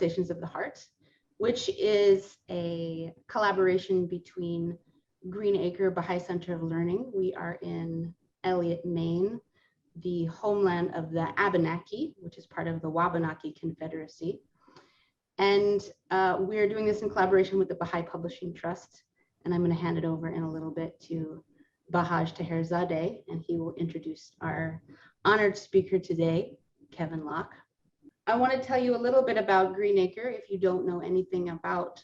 Conversations of the Heart, which is a collaboration between Green Acre Baha'i Center of Learning. We are in Elliott, Maine, the homeland of the Abenaki, which is part of the Wabanaki Confederacy. And we're doing this in collaboration with the Bahá'í Publishing Trust. And I'm going to hand it over in a little bit to Bahaj Taherzadeh, and he will introduce our honored speaker today, Kevin Locke. I want to tell you a little bit about Green Acre if you don't know anything about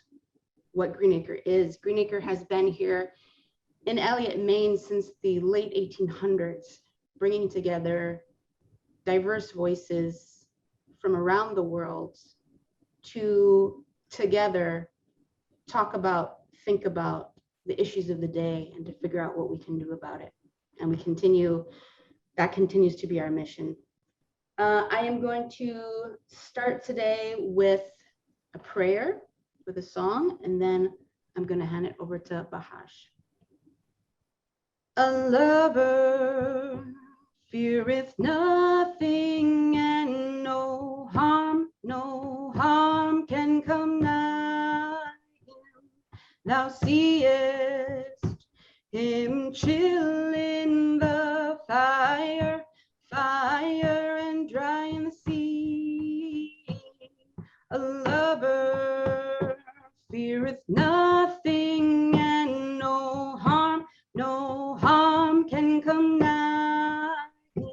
what Green Acre is. Green Acre has been here in Elliott, Maine since the late 1800s, bringing together diverse voices from around the world to together talk about, think about the issues of the day and to figure out what we can do about it. And that continues to be our mission. I am going to start today with a prayer, with a song, and then I'm going to hand it over to Bahaj. A lover feareth nothing, and no harm can come nigh him. Thou seest him chill in the fire and dry in the sea. A lover feareth nothing, and no harm can come nigh him.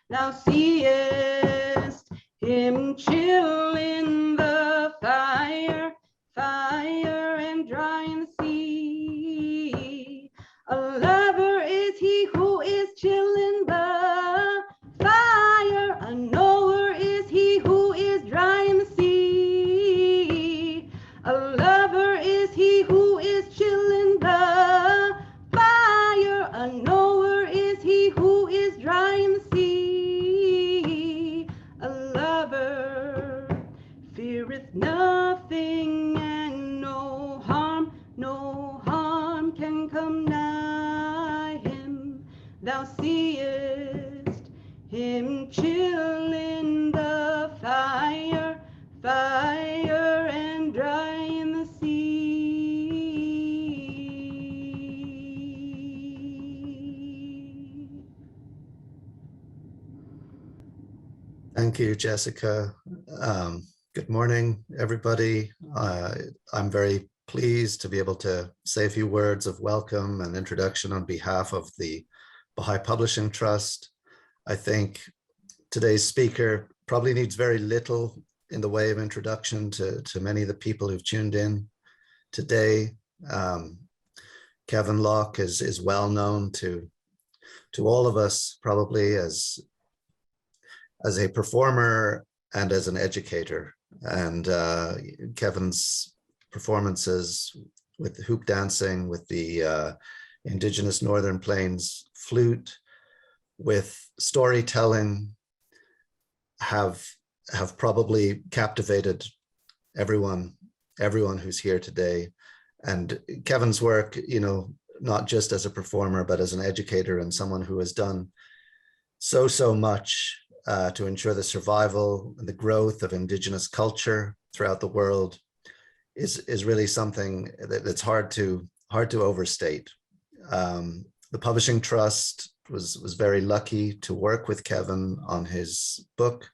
Thou seest him chill in the fire and dry in the sea. A lover is he who is chill in the fire. A knower is he who is dry in the sea. A lover is he who is chill in the fire. A knower is he who is dry in the sea. A lover feareth nothing, and no harm can come nigh him. Thou seest him chill in the fire and dry in the sea. Thank you, Jessica. Good morning, everybody. I'm very pleased to be able to say a few words of welcome and introduction on behalf of the Bahá'í Publishing Trust. I think today's speaker probably needs very little in the way of introduction to many of the people who've tuned in today. Kevin Locke is well known to all of us, probably as a performer and as an educator. And Kevin's performances with the hoop dancing, with the Indigenous Northern Plains flute, with storytelling, have probably captivated everyone who's here today. And Kevin's work, not just as a performer, but as an educator and someone who has done so much to ensure the survival and the growth of Indigenous culture throughout the world is really something that's hard to overstate. The Publishing Trust was very lucky to work with Kevin on his book,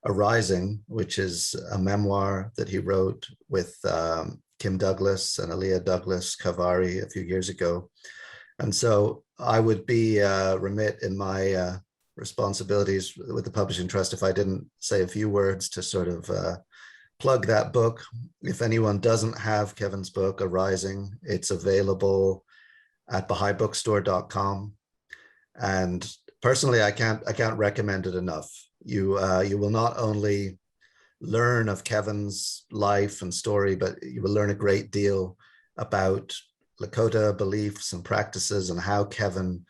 Arising, which is a memoir that he wrote with Kim Douglas and Aaliyah Douglas Kavari a few years ago. And so I would be remit in my responsibilities with the Publishing Trust if I didn't say a few words to sort of plug that book. If anyone doesn't have Kevin's book, Arising, it's available at Bahá'íBookstore.com. And personally, I can't recommend it enough. You will not only learn of Kevin's life and story, but you will learn a great deal about Lakota beliefs and practices and how Kevin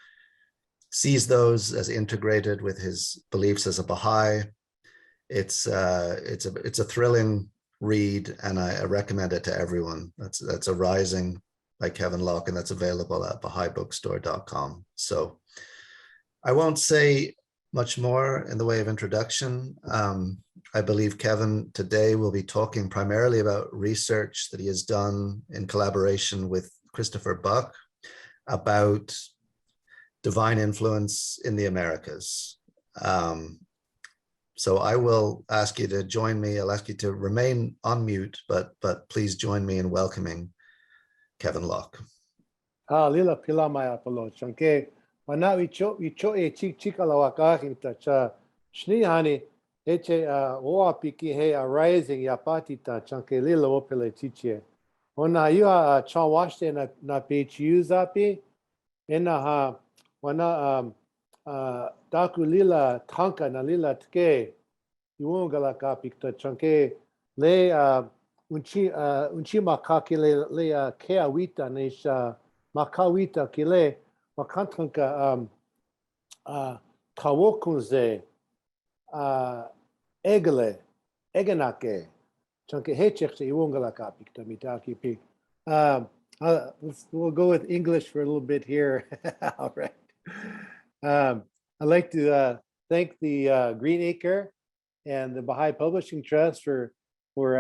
sees those as integrated with his beliefs as a Baha'i. It's a thrilling read, and I recommend it to everyone. That's Arising by Kevin Locke, and that's available at Bahá'íBookstore.com. So I won't say much more in the way of introduction. I believe Kevin today will be talking primarily about research that he has done in collaboration with Christopher Buck about divine influence in the Americas. So I will ask you to join me. I'll ask you to remain on mute, but please join me in welcoming Kevin Locke. Lila pila maya palo chanke wana wicho e chik alawaka hinta cha shni hani eche oa piki he arising yapati ta chanke lila opele chiche ona yua cha washte na page usapi ena ha wana daku lila tanka na lila tke yuongala ka pikta chanke le unchi makaki le kea wita nesha makawita kile wakantanka kawokunze egenake chanke hechekse iwongala kapik tamitaki pik. We'll go with English for a little bit here. All right. I'd like to thank the Green Acre and the Bahá'í Publishing Trust for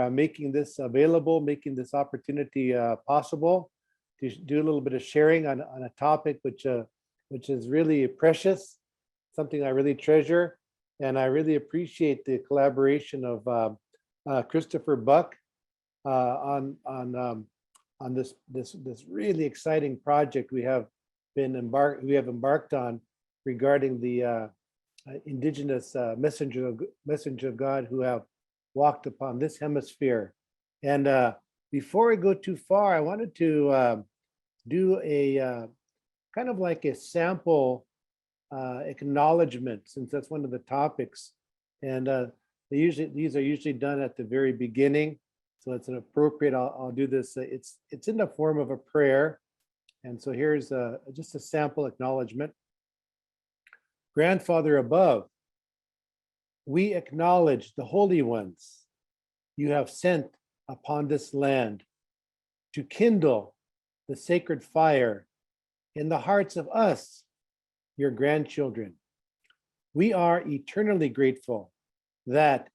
making this available, making this opportunity possible to do a little bit of sharing on a topic which is really precious, something I really treasure, and I really appreciate the collaboration of Christopher Buck on this really exciting project we have embarked on regarding the indigenous messenger of God who have walked upon this hemisphere. And before I go too far, I wanted to do a kind of like a sample acknowledgement, since that's one of the topics. And these are usually done at the very beginning, so it's an appropriate. I'll do this. It's in the form of a prayer, and so here's just a sample acknowledgement. Grandfather above, we acknowledge the holy ones you have sent upon this land to kindle the sacred fire in the hearts of us, your grandchildren. We are eternally grateful that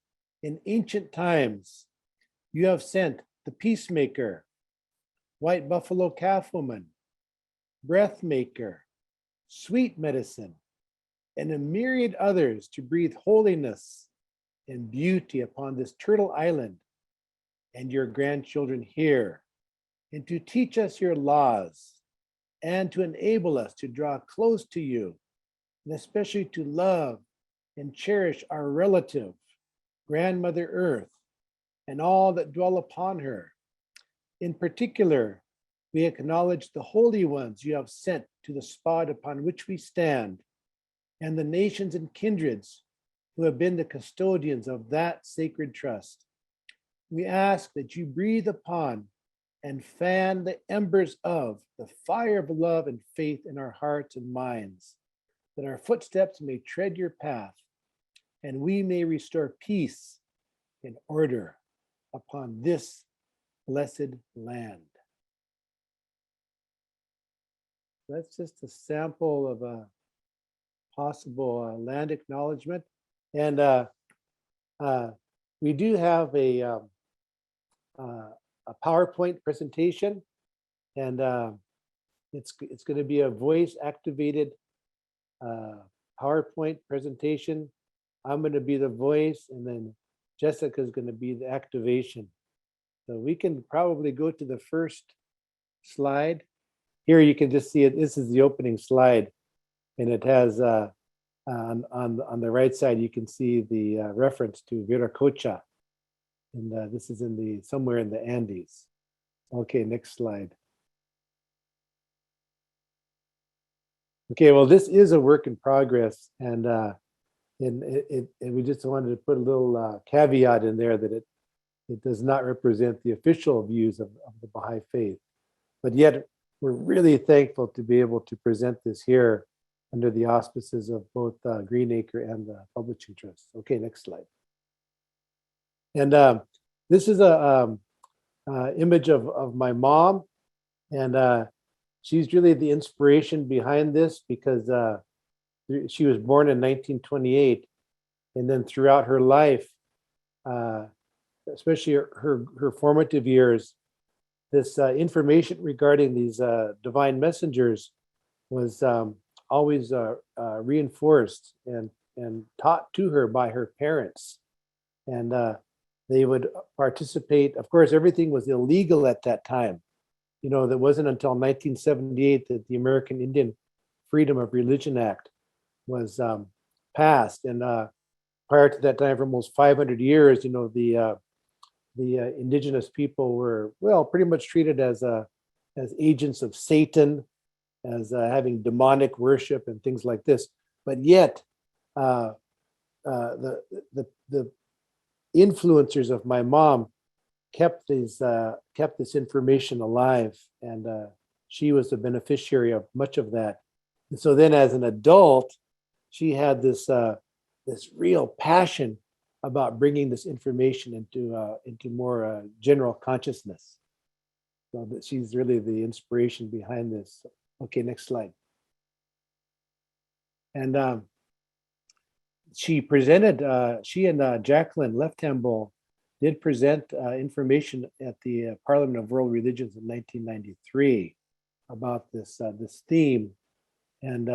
in ancient times you have sent the peacemaker, white buffalo calf woman, breath maker, sweet medicine, and a myriad others to breathe holiness and beauty upon this turtle island and your grandchildren here, and to teach us your laws and to enable us to draw close to you, and especially to love and cherish our relative, Grandmother Earth, and all that dwell upon her. In particular, we acknowledge the holy ones you have sent to the spot upon which we stand, and the nations and kindreds who have been the custodians of that sacred trust. We ask that you breathe upon and fan the embers of the fire of love and faith in our hearts and minds, that our footsteps may tread your path, and we may restore peace and order upon this blessed land. That's just a sample of a possible land acknowledgement. And we do have a PowerPoint presentation, and it's going to be a voice activated PowerPoint presentation. I'm going to be the voice, and then Jessica is going to be the activation. So we can probably go to the first slide. Here you can just see it. This is the opening slide, and it has on the right side you can see the reference to Viracocha, and this is in somewhere in the Andes. Okay, next slide. Okay, well, this is a work in progress, and we just wanted to put a little caveat in there that it does not represent the official views of the Baha'i faith, but yet we're really thankful to be able to present this here under the auspices of both Green Acre and the Publishing Trust. Okay, next slide. And this is a image of my mom, and she's really the inspiration behind this, because She was born in 1928, and then throughout her life, especially her formative years, this information regarding these divine messengers was always reinforced and taught to her by her parents. And they would participate. Of course, everything was illegal at that time. You know, that wasn't until 1978 that the American Indian Freedom of Religion Act was passed. And prior to that time, for almost 500 years, you know, the indigenous people were, well, pretty much treated as agents of Satan, as having demonic worship and things like this. But yet, the influencers of my mom kept this information alive, and she was the beneficiary of much of that. And so then, as an adult, she had this real passion about bringing this information into more general consciousness. So that she's really the inspiration behind this. Okay, next slide. And she presented, she and Jacqueline Leftambo did present information at the Parliament of World Religions in 1993 about this theme. And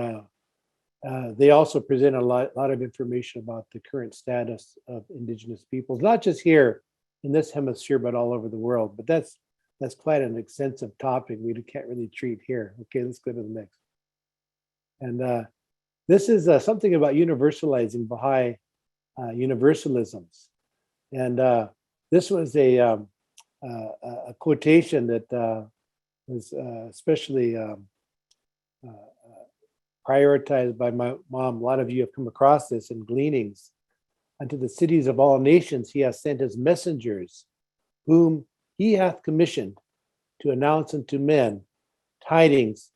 they also present a lot of information about the current status of indigenous peoples, not just here in this hemisphere, but all over the world. But that's quite an extensive topic we can't really treat here. Okay, let's go to the next. And this is something about universalizing Baha'i universalisms. And this was a quotation that was especially prioritized by my mom. A lot of you have come across this in gleanings. Unto the cities of all nations he hath sent his messengers, whom he hath commissioned to announce unto men tidings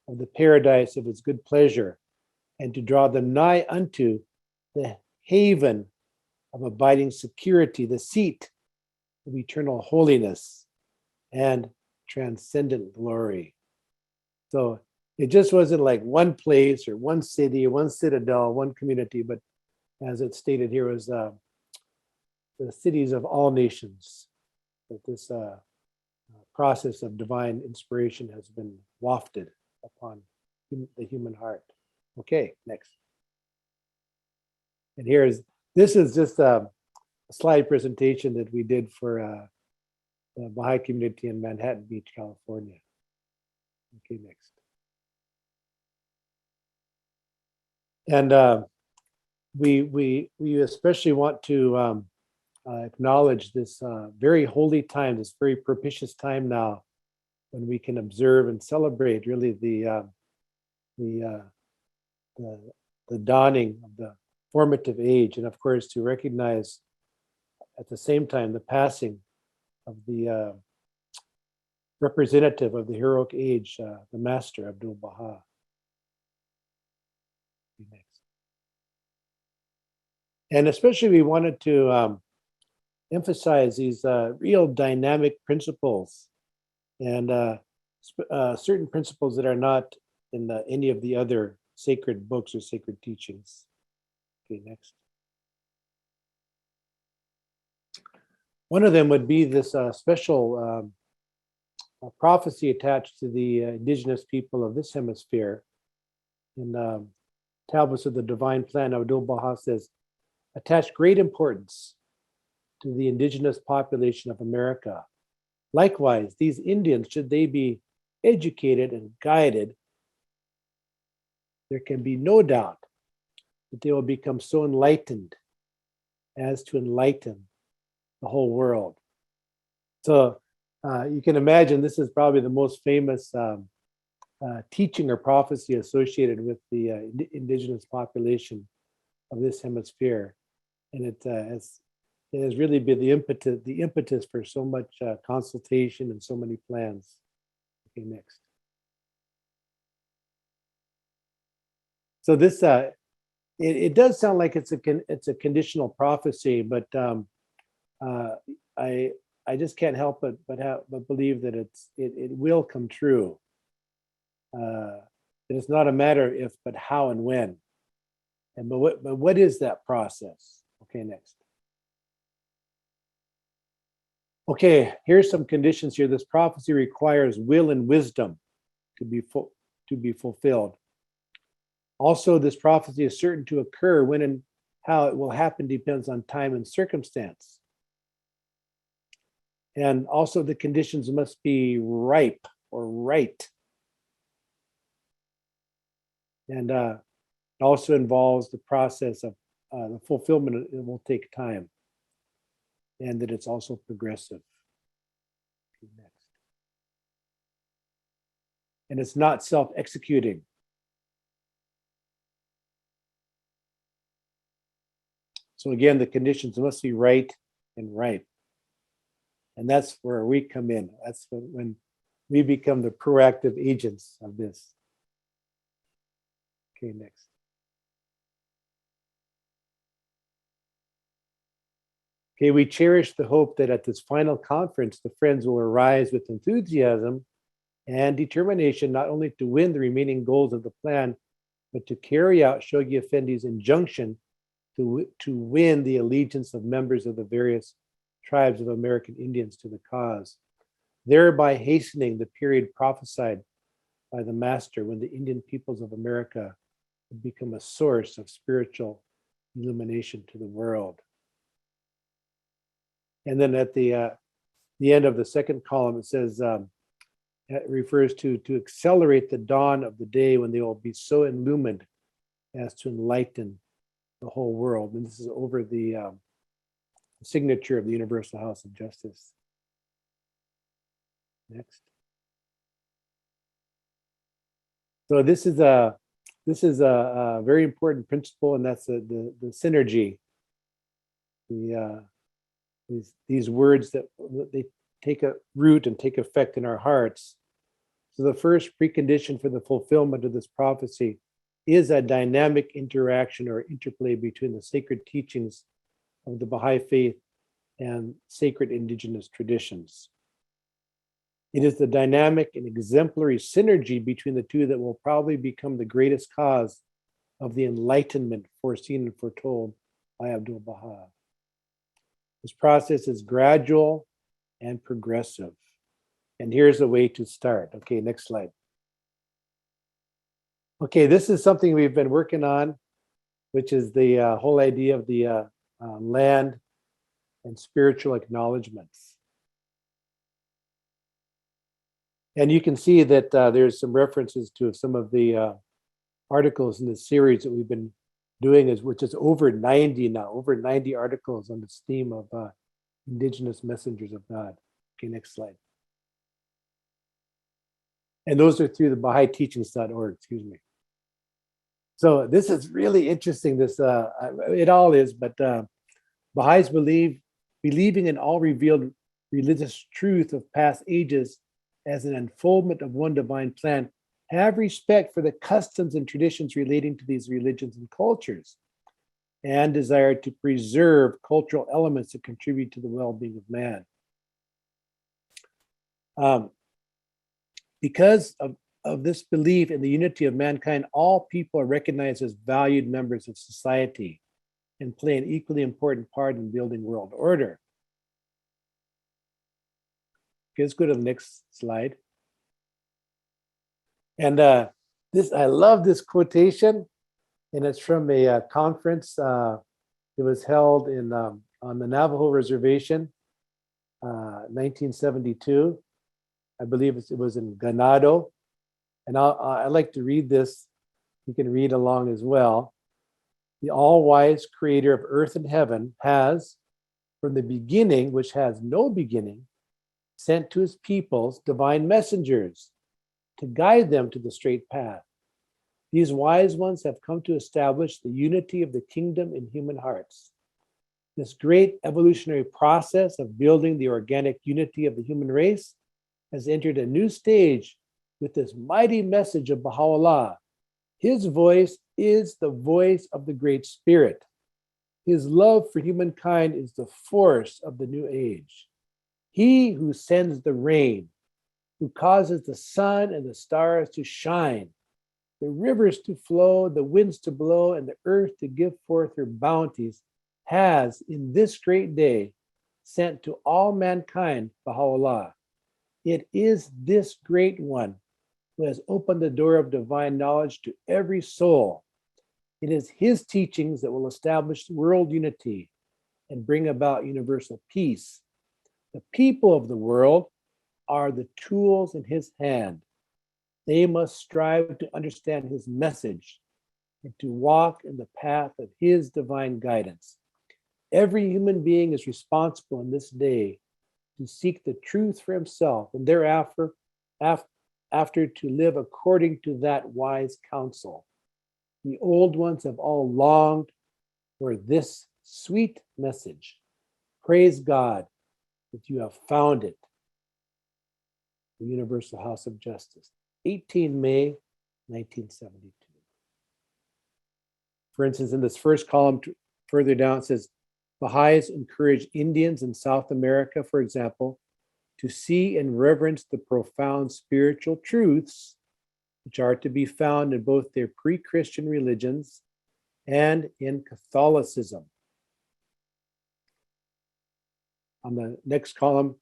of the paradise of his good pleasure, and to draw them nigh unto the haven of abiding security, the seat of eternal holiness and transcendent glory. So it just wasn't like one place or one city, one citadel, one community, but as it's stated here, was the cities of all nations. That this process of divine inspiration has been wafted upon the human heart. Okay, next. And this is just a slide presentation that we did for the Baha'i community in Manhattan Beach, California. Okay, next. And we especially want to acknowledge this very holy time, this very propitious time now, when we can observe and celebrate really the dawning of the formative age, and of course to recognize at the same time the passing of the representative of the heroic age, the Master Abdul Baha. Next. And especially we wanted to emphasize these real dynamic principles and certain principles that are not in any of the other sacred books or sacred teachings. Okay, next. One of them would be this special prophecy attached to the indigenous people of this hemisphere. In Tablets of the Divine Plan, Abdul Baha says, attach great importance to the indigenous population of America. Likewise, these Indians, should they be educated and guided, there can be no doubt that they will become so enlightened as to enlighten the whole world. So you can imagine this is probably the most famous teaching or prophecy associated with the indigenous population of this hemisphere. And it has really been the impetus for so much consultation and so many plans. Okay, next. So this it does sound like it's a conditional prophecy, but I just can't help but believe that it will come true. It's not a matter if, but how and when. And but what is that process? Okay, next. Okay, here's some conditions here. This prophecy requires will and wisdom to be fulfilled. Also, this prophecy is certain to occur. When and how it will happen depends on time and circumstance. And also the conditions must be ripe or right. And it also involves the process of the fulfillment. It will take time. And that it's also progressive. Okay, next. And it's not self-executing. So again, the conditions must be right and ripe. And that's where we come in. That's when we become the proactive agents of this. Okay, next. Okay, we cherish the hope that at this final conference, the friends will arise with enthusiasm and determination not only to win the remaining goals of the plan, but to carry out Shoghi Effendi's injunction to win the allegiance of members of the various tribes of American Indians to the cause, thereby hastening the period prophesied by the Master when the Indian peoples of America would become a source of spiritual illumination to the world. And then at the end of the second column, it says, it refers to accelerate the dawn of the day when they will be so illumined as to enlighten the whole world. And this is over the signature of the Universal House of Justice. Next. So this is a very important principle, and that's the synergy. These words that they take a root and take effect in our hearts. So the first precondition for the fulfillment of this prophecy is a dynamic interaction or interplay between the sacred teachings of the Baha'i faith and sacred indigenous traditions. It is the dynamic and exemplary synergy between the two that will probably become the greatest cause of the enlightenment foreseen and foretold by Abdu'l-Baha. This process is gradual and progressive. And here's a way to start. Okay, next slide. Okay, this is something we've been working on, which is the whole idea of the land and spiritual acknowledgements. And you can see that there's some references to some of the articles in this series that we've been doing, which is over 90 now, over 90 articles on this theme of indigenous messengers of God. Okay, next slide. And those are through the BahaiTeachings.org, excuse me. So this is really interesting. This it all is, but Baha'is believing in all revealed religious truth of past ages as an unfoldment of one divine plan, have respect for the customs and traditions relating to these religions and cultures, and desire to preserve cultural elements that contribute to the well-being of man. Because of this belief in the unity of mankind, all people are recognized as valued members of society and play an equally important part in building world order. Okay, let's go to the next slide. And this, I love this quotation, and it's from a conference that was held in on the Navajo Reservation, 1972. I believe it was in Ganado. And I like to read this. You can read along as well. The all-wise creator of earth and heaven has, from the beginning, which has no beginning, sent to his peoples divine messengers to guide them to the straight path. These wise ones have come to establish the unity of the kingdom in human hearts. This great evolutionary process of building the organic unity of the human race has entered a new stage with this mighty message of Baha'u'llah. His voice is the voice of the Great Spirit. His love for humankind is the force of the new age. He who sends the rain, who causes the sun and the stars to shine, the rivers to flow, the winds to blow, and the earth to give forth her bounties, has in this great day sent to all mankind Baha'u'llah. It is this great one who has opened the door of divine knowledge to every soul. It is his teachings that will establish world unity and bring about universal peace. The people of the world are the tools in his hand. They must strive to understand his message and to walk in the path of his divine guidance. Every human being is responsible in this day to seek the truth for himself and thereafter to live according to that wise counsel. The old ones have all longed for this sweet message. Praise God that you have found it. The Universal House of Justice, 18 May 1972. For instance, in this first column further down, it says, Baha'is encourage Indians in South America, for example, to see and reverence the profound spiritual truths which are to be found in both their pre-Christian religions and in Catholicism. On the next column,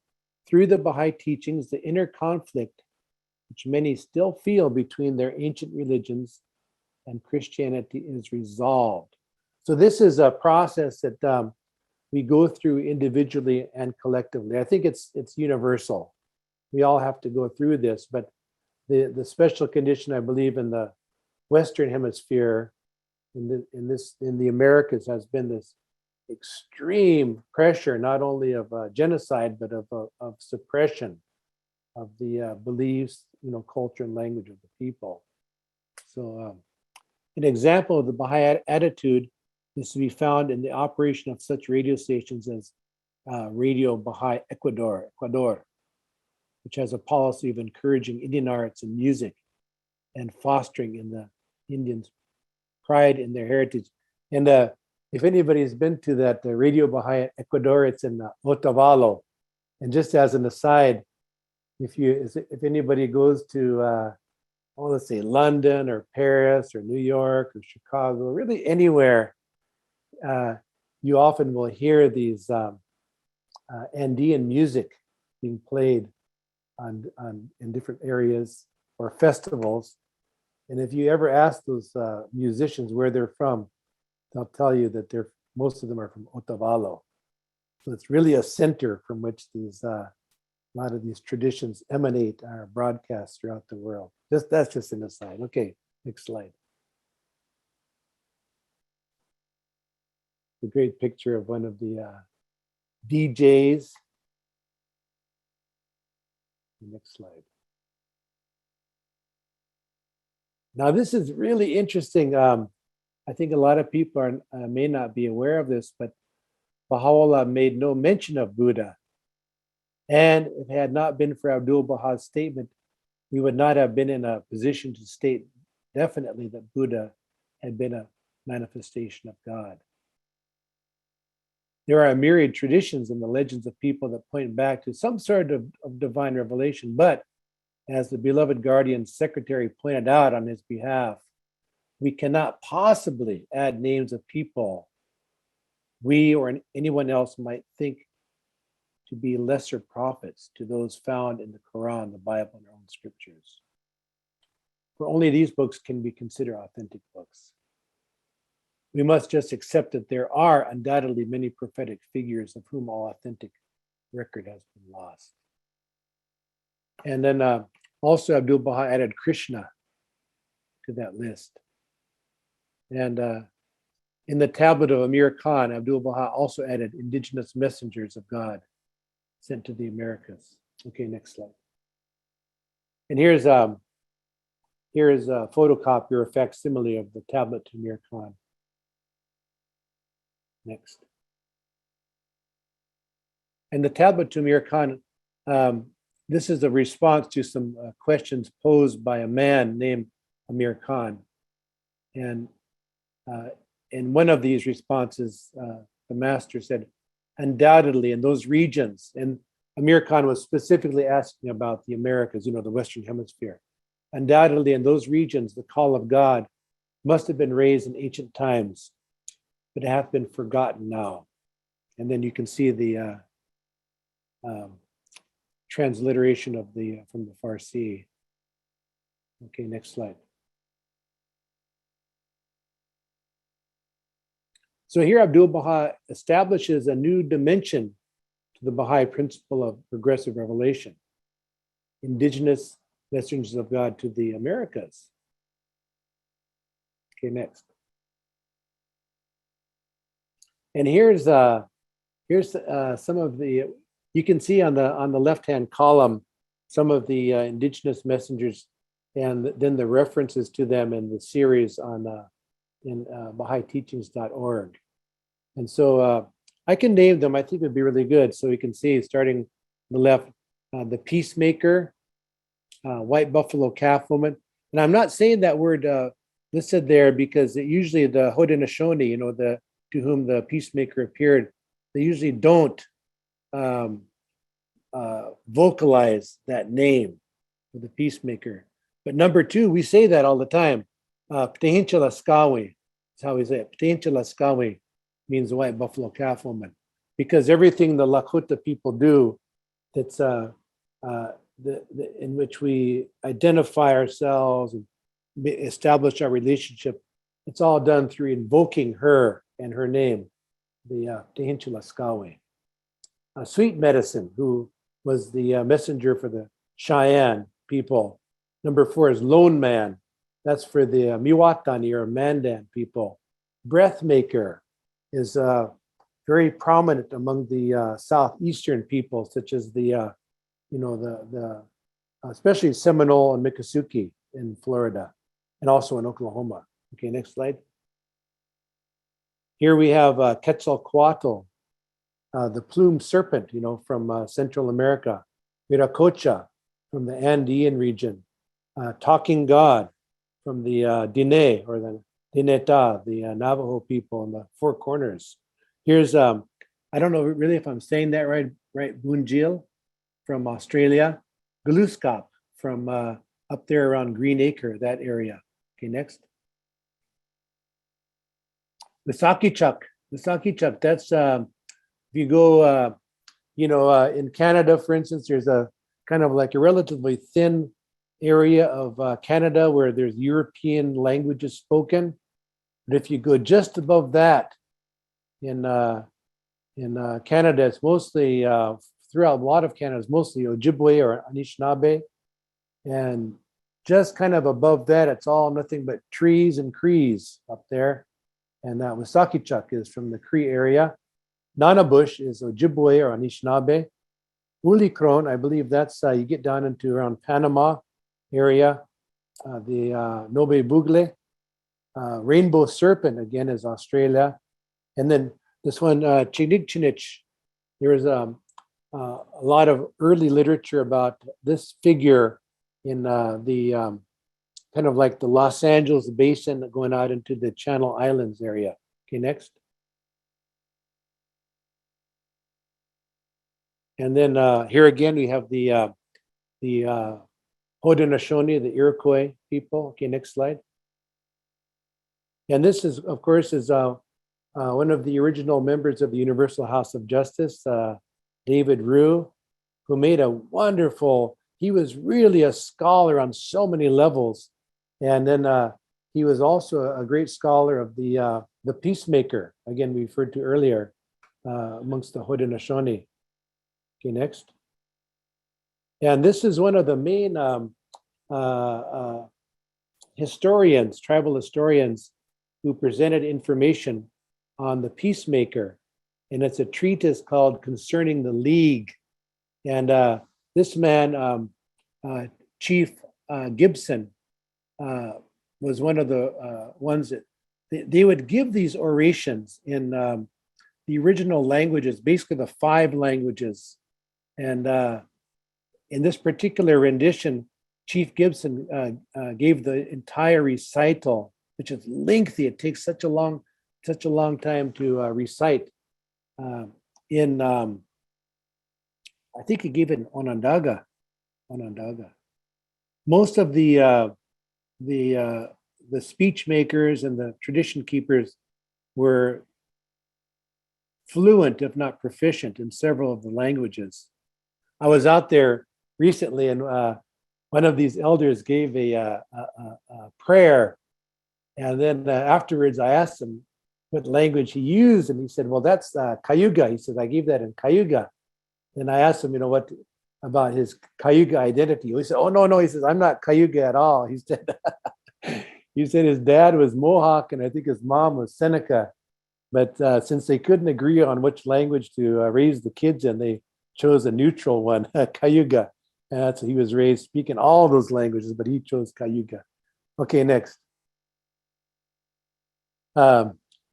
through the Baha'i teachings, the inner conflict which many still feel between their ancient religions and Christianity is resolved. So this is a process that we go through individually and collectively. I think it's universal. We all have to go through this, but the special condition, I believe, in the Western Hemisphere, in the Americas, has been this extreme pressure, not only of genocide, but of suppression of the beliefs, culture and language of the people. So an example of the Baha'i attitude is to be found in the operation of such radio stations as Radio Baha'i Ecuador, which has a policy of encouraging Indian arts and music and fostering in the Indians' pride in their heritage. And if anybody's been to that Radio Baha'i Ecuador, it's in Otavalo. And just as an aside, if anybody goes to let's say London or Paris or New York or Chicago, really anywhere, you often will hear these Andean music being played in different areas or festivals. And if you ever ask those musicians where they're from, they'll tell you that most of them are from Otavalo. So it's really a center from which a lot of these traditions emanate, are broadcast throughout the world. That's just an aside. Okay, next slide. A great picture of one of the DJs. Next slide. Now this is really interesting. I think a lot of people may not be aware of this, but Baha'u'llah made no mention of Buddha. And if it had not been for Abdul Baha's statement, we would not have been in a position to state definitely that Buddha had been a manifestation of God. There are a myriad traditions in the legends of people that point back to some sort of divine revelation, but as the beloved guardian secretary pointed out on his behalf, we cannot possibly add names of people we or anyone else might think to be lesser prophets to those found in the Quran, the Bible, and our own scriptures. For only these books can be considered authentic books. We must just accept that there are undoubtedly many prophetic figures of whom all authentic record has been lost. And then also Abdul Baha added Krishna to that list. And in the tablet of Amir Khan, Abdul Baha also added indigenous messengers of God sent to the Americas. Okay, next slide. And here's a photocopy or a facsimile of the tablet to Amir Khan. Next. And the tablet to Amir Khan, this is a response to some questions posed by a man named Amir Khan. And in one of these responses, the master said, undoubtedly in those regions, and Amir Khan was specifically asking about the Americas, the Western Hemisphere. undoubtedly in those regions, the call of God must have been raised in ancient times, but it hath been forgotten now. And then you can see the transliteration of the from the Farsi. Okay, next slide. So here Abdu'l-Baha establishes a new dimension to the Baha'i principle of progressive revelation. Indigenous messengers of God to the Americas. Okay, next. And here's some of the, you can see on the left-hand column some of the indigenous messengers, and then the references to them in the series on in BahaiTeachings.org. And so I can name them. I think it would be really good. So we can see, starting on the left, the peacemaker, white buffalo calf woman. And I'm not saying that word listed there because usually the Haudenosaunee, you know, to whom the peacemaker appeared, they usually don't vocalize that name of the peacemaker. But number two, we say that all the time. Ptehincha Laskawi is how we say it. Ptehincha Laskawi means the white buffalo calf woman, because everything the Lakota people do that's in which we identify ourselves and establish our relationship, it's all done through invoking her and her name, the Ptehincha Laskawi. Sweet Medicine, who was the messenger for the Cheyenne people. Number four is Lone Man. That's for the Miwatani or Mandan people. Breathmaker is very prominent among the southeastern people, such as the especially Seminole and Miccosukee in Florida, and also in Oklahoma. Okay, next slide. Here we have Quetzalcoatl, the plumed serpent, you know, from Central America. Viracocha from the Andean region. Talking God from the Diné or the Dineta, the Navajo people in the Four Corners. Here's, I don't know really if I'm saying that right, Bunjil from Australia. Galuskop from up there around Green Acre, that area. Okay, next. The Sakichuk, that's, if you go, in Canada, for instance, there's a kind of like a relatively thin area of Canada where there's European languages spoken. But if you go just above that in Canada, it's mostly, throughout a lot of Canada, it's mostly Ojibwe or Anishnabe. And just kind of above that, it's all nothing but trees and Crees up there. And that Wasakichuk is from the Cree area. Nanabush is Ojibwe or Anishinaabe. Ulikron, I believe that's, you get down into around Panama area. The Nobe Bugle. Rainbow Serpent, again, is Australia. And then this one, Chinigchinich, there is a lot of early literature about this figure in the kind of like the Los Angeles basin going out into the Channel Islands area. Okay, next. And then here again, we have the Haudenosaunee, the Iroquois people. Okay, next slide. And this is, of course, one of the original members of the Universal House of Justice, David Rue, who made a wonderful, he was really a scholar on so many levels. And then he was also a great scholar of the peacemaker, again, we referred to earlier, amongst the Haudenosaunee. Okay, next. And this is one of the main historians, tribal historians, who presented information on the peacemaker. And it's a treatise called Concerning the League. And this man, Chief Gibson, was one of the ones that they would give these orations in the original languages, basically the 5 languages. And in this particular rendition, Chief Gibson gave the entire recital, which is lengthy. It takes such a long time to recite. I think he gave it in Onondaga. most of the speech makers and the tradition keepers were fluent, if not proficient, in several of the languages. I was out there recently, and one of these elders gave a prayer, and then afterwards I asked him what language he used, and he said, "Well, that's Cayuga." He said, "I gave that in Cayuga." And I asked him, what about his Cayuga identity. He said, "Oh, no." He says, "I'm not Cayuga at all." He said, he said his dad was Mohawk, and I think his mom was Seneca. But since they couldn't agree on which language to raise the kids in, they chose a neutral one, Cayuga. And so he was raised speaking all those languages, but he chose Cayuga. Okay, next.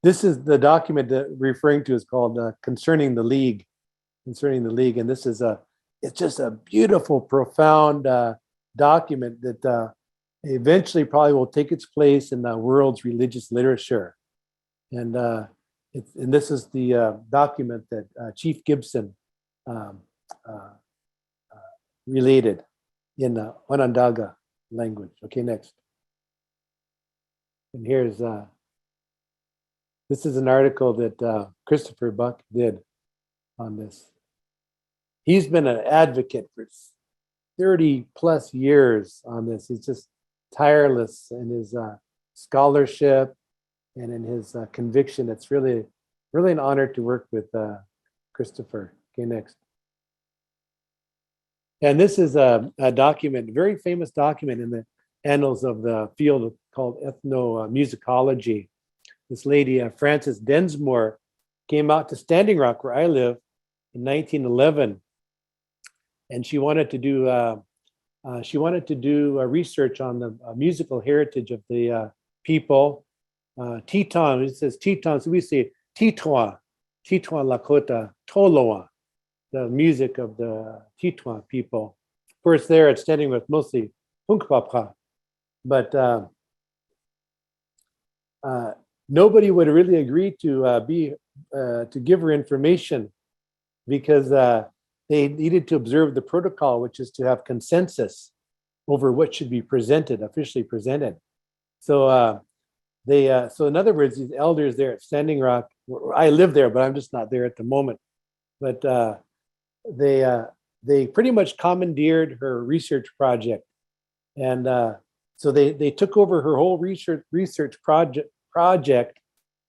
This is the document that we're referring to is called Concerning the League. Concerning the League. And this is it's just a beautiful, profound document that eventually probably will take its place in the world's religious literature. And this is the document that Chief Gibson related in the Onondaga language. Okay, next. And here's, this is an article that Christopher Buck did on this. He's been an advocate for 30 plus years on this. He's just tireless in his scholarship and in his conviction. It's really an honor to work with Christopher. Okay, next. And this is a document, a very famous document in the annals of the field called ethno-musicology. This lady, Frances Densmore, came out to Standing Rock, where I live, in 1911, and she wanted to do research on the musical heritage of the people. Teton, it says Teton, so we say Teton Lakota Toloa, the music of the Teton people. Of course, there at Standing Rock, mostly Hunkpapa, but nobody would really agree to give her information because they needed to observe the protocol, which is to have consensus over what should be presented, officially presented. So so in other words, these elders there at Standing Rock, I live there, but I'm just not there at the moment. But they pretty much commandeered her research project, and so they took over her whole research project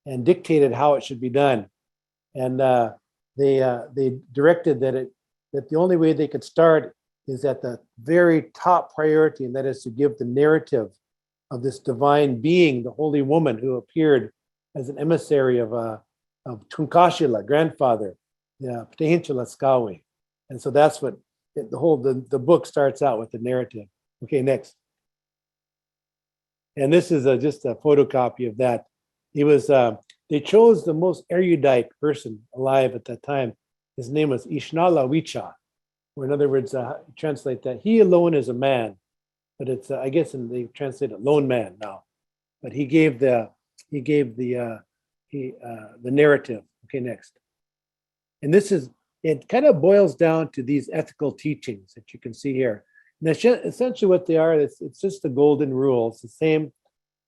and dictated how it should be done, and they directed that the only way they could start is at the very top priority, and that is to give the narrative of this divine being, the holy woman who appeared as an emissary of Tunkashila, grandfather, Ptehinchila Skawi. And so that's what the book starts out with, the narrative. Okay, next. And this is just a photocopy of that. It was they chose the most erudite person alive at that time. His name was Ishnala Wicha, or in other words, translate that, he alone is a man, but it's I guess they translate it lone man now. But he gave the narrative. Okay, next. And it kind of boils down to these ethical teachings that you can see here. And essentially what they are, it's just the golden rule. It's the same.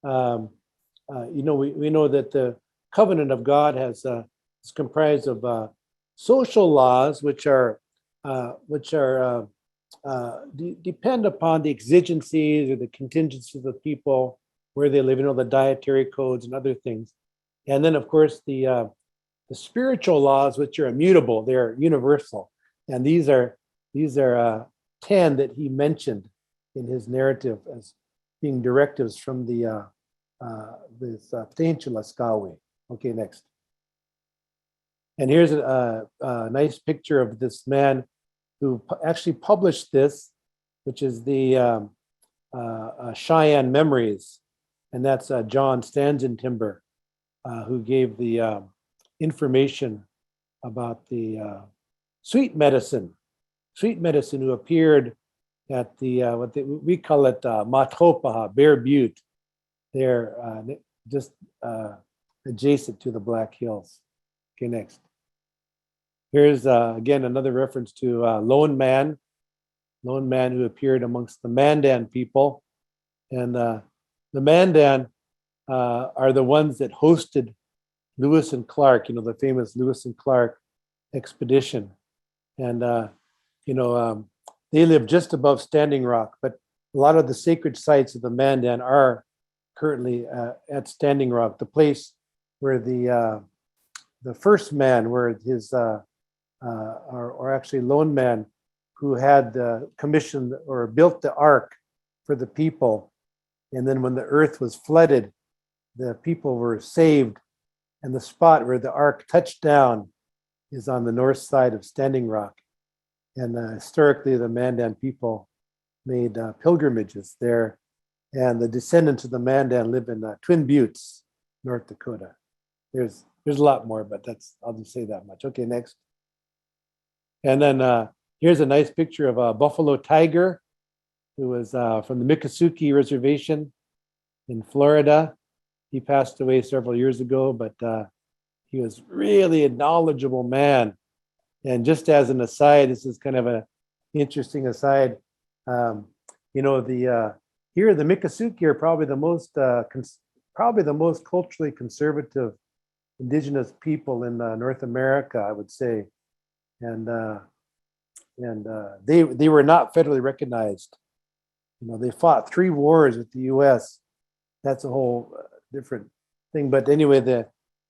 We know that the covenant of God is comprised of social laws, which depend upon the exigencies or the contingencies of people, where they live, the dietary codes and other things. And then, of course, the spiritual laws, which are immutable, they're universal. And these are 10 that he mentioned in his narrative as being directives from this Ptehinchila Skawi. Okay, next. And here's a nice picture of this man who actually published this, which is the Cheyenne Memories. And that's John Stanzentimber, who gave the information about the sweet medicine who appeared at the we call it Matopaha, Bear Butte, there just adjacent to the Black Hills. Okay, next. Here's again another reference to Lone Man. lone man who appeared amongst the Mandan people. And the Mandan are the ones that hosted Lewis and Clark, the famous Lewis and Clark expedition. And, they live just above Standing Rock, but a lot of the sacred sites of the Mandan are currently at Standing Rock, the place where the first man, where his, or actually lone man, who had commissioned or built the ark for the people. And then when the earth was flooded, the people were saved. And the spot where the ark touched down is on the north side of Standing Rock. And historically, the Mandan people made pilgrimages there. And the descendants of the Mandan live in Twin Buttes, North Dakota. There's a lot more, but I'll just say that much. Okay, next. And then here's a nice picture of a buffalo tiger who was from the Miccosukee Reservation in Florida. He passed away several years ago, but he was really a knowledgeable man. And just as an aside, this is kind of an interesting aside. Here the Miccosukee are probably the most culturally conservative indigenous people in North America, I would say. And they were not federally recognized. They fought 3 wars with the U.S. That's a whole different thing. But anyway,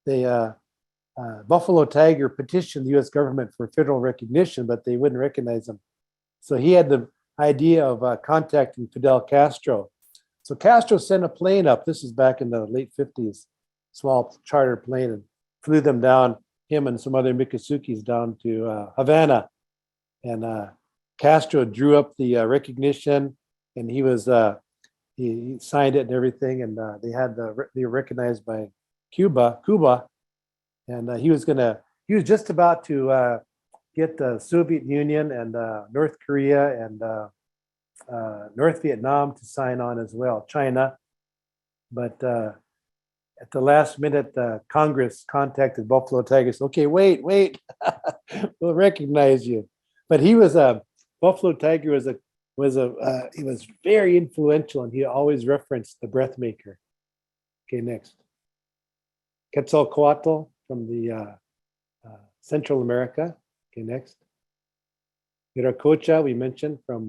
the Buffalo Tiger petitioned the U.S. government for federal recognition, but they wouldn't recognize him. So he had the idea of contacting Fidel Castro. So Castro sent a plane up. This is back in the late 50s, small charter plane, and flew them down, him and some other Miccosukes, down to Havana. And Castro drew up the recognition, and he signed it and everything. And they were recognized by Cuba, and he was just about to get the Soviet Union and North Korea and North Vietnam to sign on as well, China. But at the last minute, Congress contacted Buffalo Tigers. Okay, wait, we'll recognize you. But he was Buffalo Tiger he was very influential, and he always referenced the breath maker. Okay, next. Quetzalcoatl from the Central America. Okay, next. Viracocha, we mentioned, from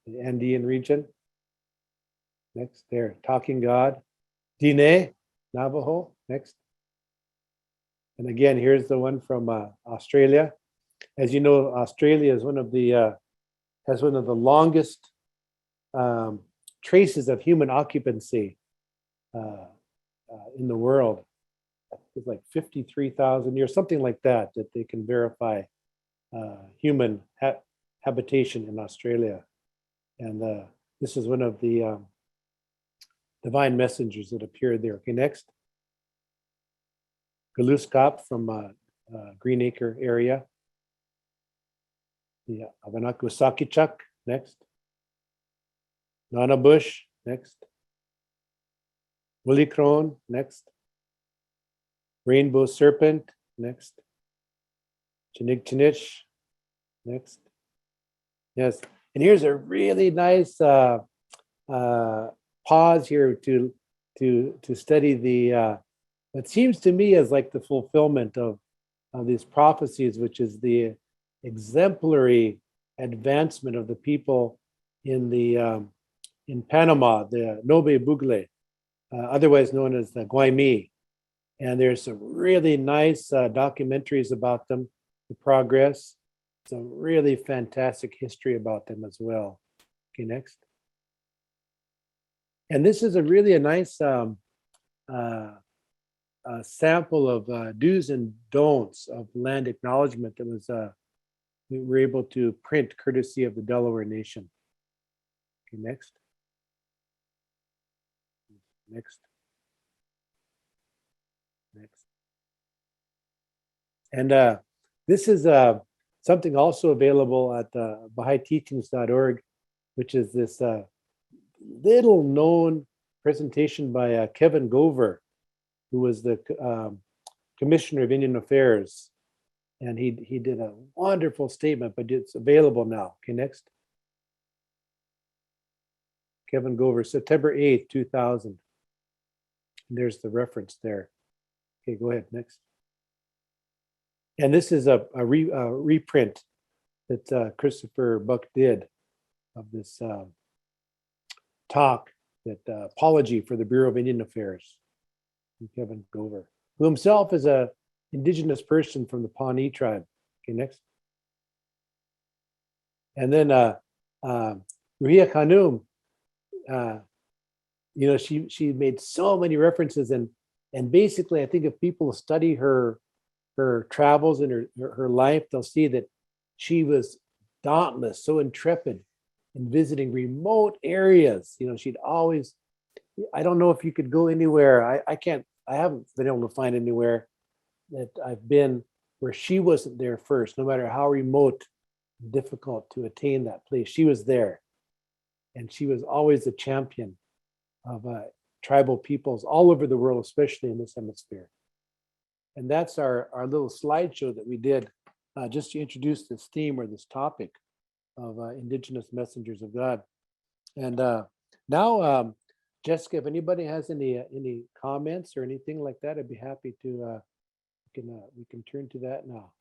the Andean region. Next, there, Talking God. Diné, Navajo, next. And again, here's the one from Australia. As you know, Australia is has one of the longest traces of human occupancy in the world. It's like 53,000 years, something like that they can verify human habitation in Australia. And this is one of the divine messengers that appeared there. Okay, next. Galuskop from Green Acre area. The Avanakusakichuk, next. Nana Bush, next. Willie Crone, next. Rainbow Serpent, next. Chinigchinich, next. Yes, and here's a really nice pause here to study the what seems to me as like the fulfillment of these prophecies, which is the exemplary advancement of the people in Panama, the Nobe Bugle, otherwise known as the Guaymi. And there's some really nice documentaries about them, the progress, some really fantastic history about them as well. Okay, next. And this is a nice sample of do's and don'ts of land acknowledgement that was we were able to print courtesy of the Delaware Nation. Okay, next. Next. Next. And this is something also available at BahaiTeachings.org, which is this little known presentation by Kevin Gover, who was the Commissioner of Indian Affairs. And he did a wonderful statement, but it's available now. Okay, next. Kevin Gover, September 8th, 2000. There's the reference there. Okay, go ahead, next. And this is a reprint that Christopher Buck did of this talk, that apology for the Bureau of Indian Affairs, from Kevin Gover, who himself is a indigenous person from the Pawnee tribe. Okay, next. And then Ruhia Khanum, she made so many references, and basically I think if people study her travels and her life, they'll see that she was dauntless, so intrepid in visiting remote areas. She'd always, I don't know if you could go anywhere. I haven't been able to find anywhere that I've been where she wasn't there first, no matter how remote, difficult to attain that place. She was there. And she was always a champion of tribal peoples all over the world, especially in this hemisphere. And that's our little slideshow that we did just to introduce this theme or this topic of Indigenous messengers of God. And now, Jessica, if anybody has any comments or anything like that, I'd be happy to, we can turn to that now.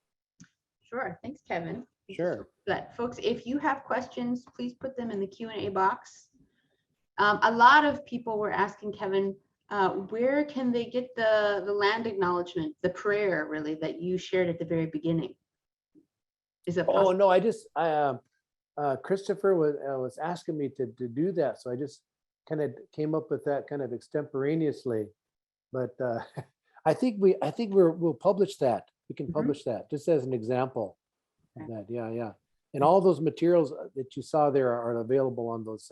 Sure, thanks, Kevin. Sure. But folks, if you have questions, please put them in the Q&A box. A lot of people were asking Kevin, where can they get the land acknowledgement, the prayer really that you shared at the very beginning? Is it possible? Oh no, Christopher was asking me to do that, so I just kind of came up with that kind of extemporaneously. But I think we'll publish that. We can publish that just as an example of that. Yeah. And all those materials that you saw there are available on those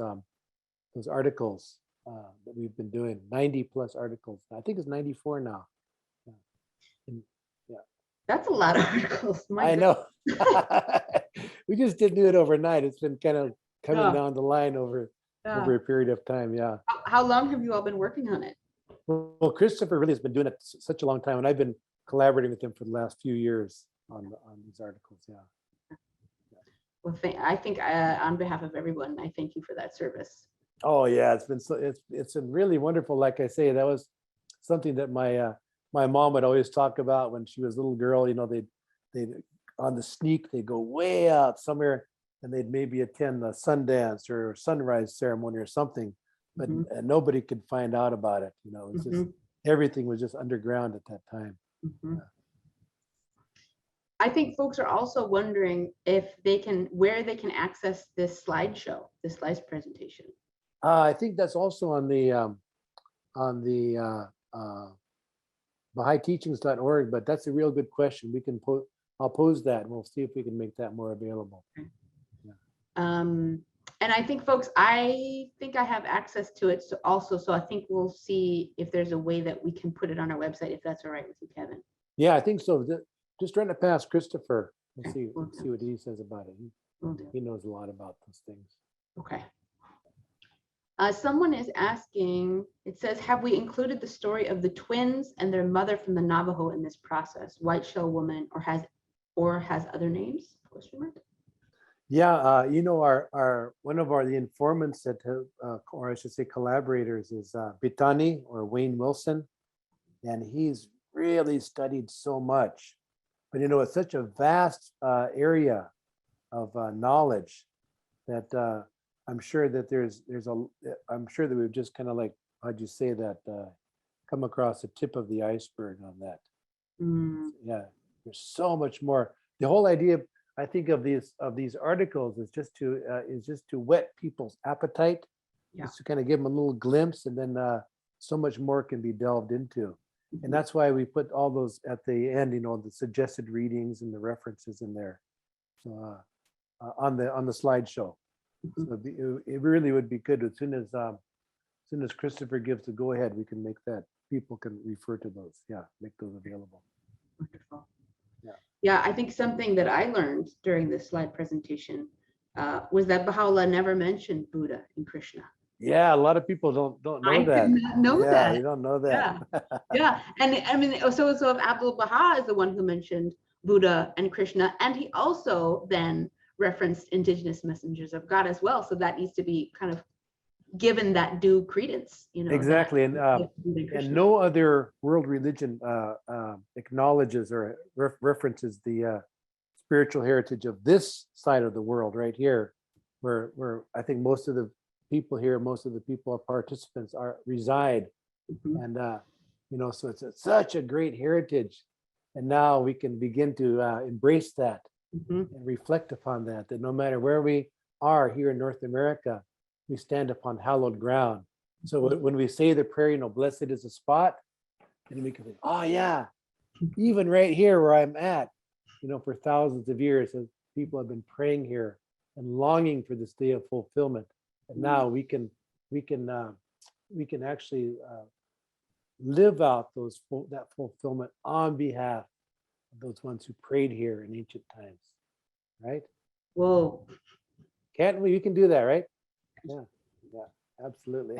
articles that we've been doing. 90 plus articles. I think it's 94 now. Yeah. That's a lot of articles. I know. We just didn't do it overnight. It's been kind of coming down the line over a period of time. Yeah. How long have you all been working on it? Well, Christopher really has been doing it such a long time, and I've been collaborating with him for the last few years on these articles. Yeah. Well, I think on behalf of everyone, I thank you for that service. Oh yeah, it's been really wonderful. Like I say, that was something that my mom would always talk about when she was a little girl. They on the sneak, they'd go way out somewhere, and they'd maybe attend a Sundance or sunrise ceremony or something, but nobody could find out about it. It was just everything was just underground at that time. I think folks are also wondering where they can access this slideshow, this slides presentation. I think that's also on the Bahá'íTeachings.org, but that's a real good question. I'll pose that and we'll see if we can make that more available. Okay. Yeah. And I think folks, I have access to it also, so I think we'll see if there's a way that we can put it on our website, if that's all right with you, Kevin. Yeah, I think so. Just run it past Christopher and see what he says about it. He knows a lot about those things. Okay. Someone is asking, it says, have we included the story of the twins and their mother from the Navajo in this process? White shell woman, or has other names? Question mark. Yeah, our one of the informants that or I should say collaborators is Bitani or Wayne Wilson, and he's really studied so much. But it's such a vast area of knowledge that I'm sure that I'm sure that we've just kind of like, how'd you say that, come across the tip of the iceberg on that. Yeah, there's so much more. The whole idea, I think, of these articles is just to whet people's appetite, just to kind of give them a little glimpse, and then so much more can be delved into. And that's why we put all those at the end, the suggested readings and the references in there, so on the slideshow. So it really would be good as soon as Christopher gives the go ahead, we can make that, people can refer to those. Yeah, make those available. Wonderful. Yeah, I think something that I learned during this slide presentation was that Baha'u'llah never mentioned Buddha and Krishna. Yeah, a lot of people don't know that. I did not know that. You don't know that. Yeah. And I mean, so if Abdul Baha is the one who mentioned Buddha and Krishna, and he also then referenced indigenous messengers of God as well. So that needs to be kind of given that due credence, you know. Exactly, that and no other world religion acknowledges or references the spiritual heritage of this side of the world right here, where I think most of the people here, most of the people participants reside, and you know, so it's such a great heritage, and now we can begin to embrace that and reflect upon that. That no matter where we are here in North America, we stand upon hallowed ground. So when we say the prayer, you know, blessed is the spot, and we can think, oh yeah, even right here where I'm at, you know, for thousands of years, people have been praying here and longing for this day of fulfillment. And now we can actually live out that fulfillment on behalf of those ones who prayed here in ancient times, right? Whoa. Can't we? We can do that, right? Yeah, absolutely.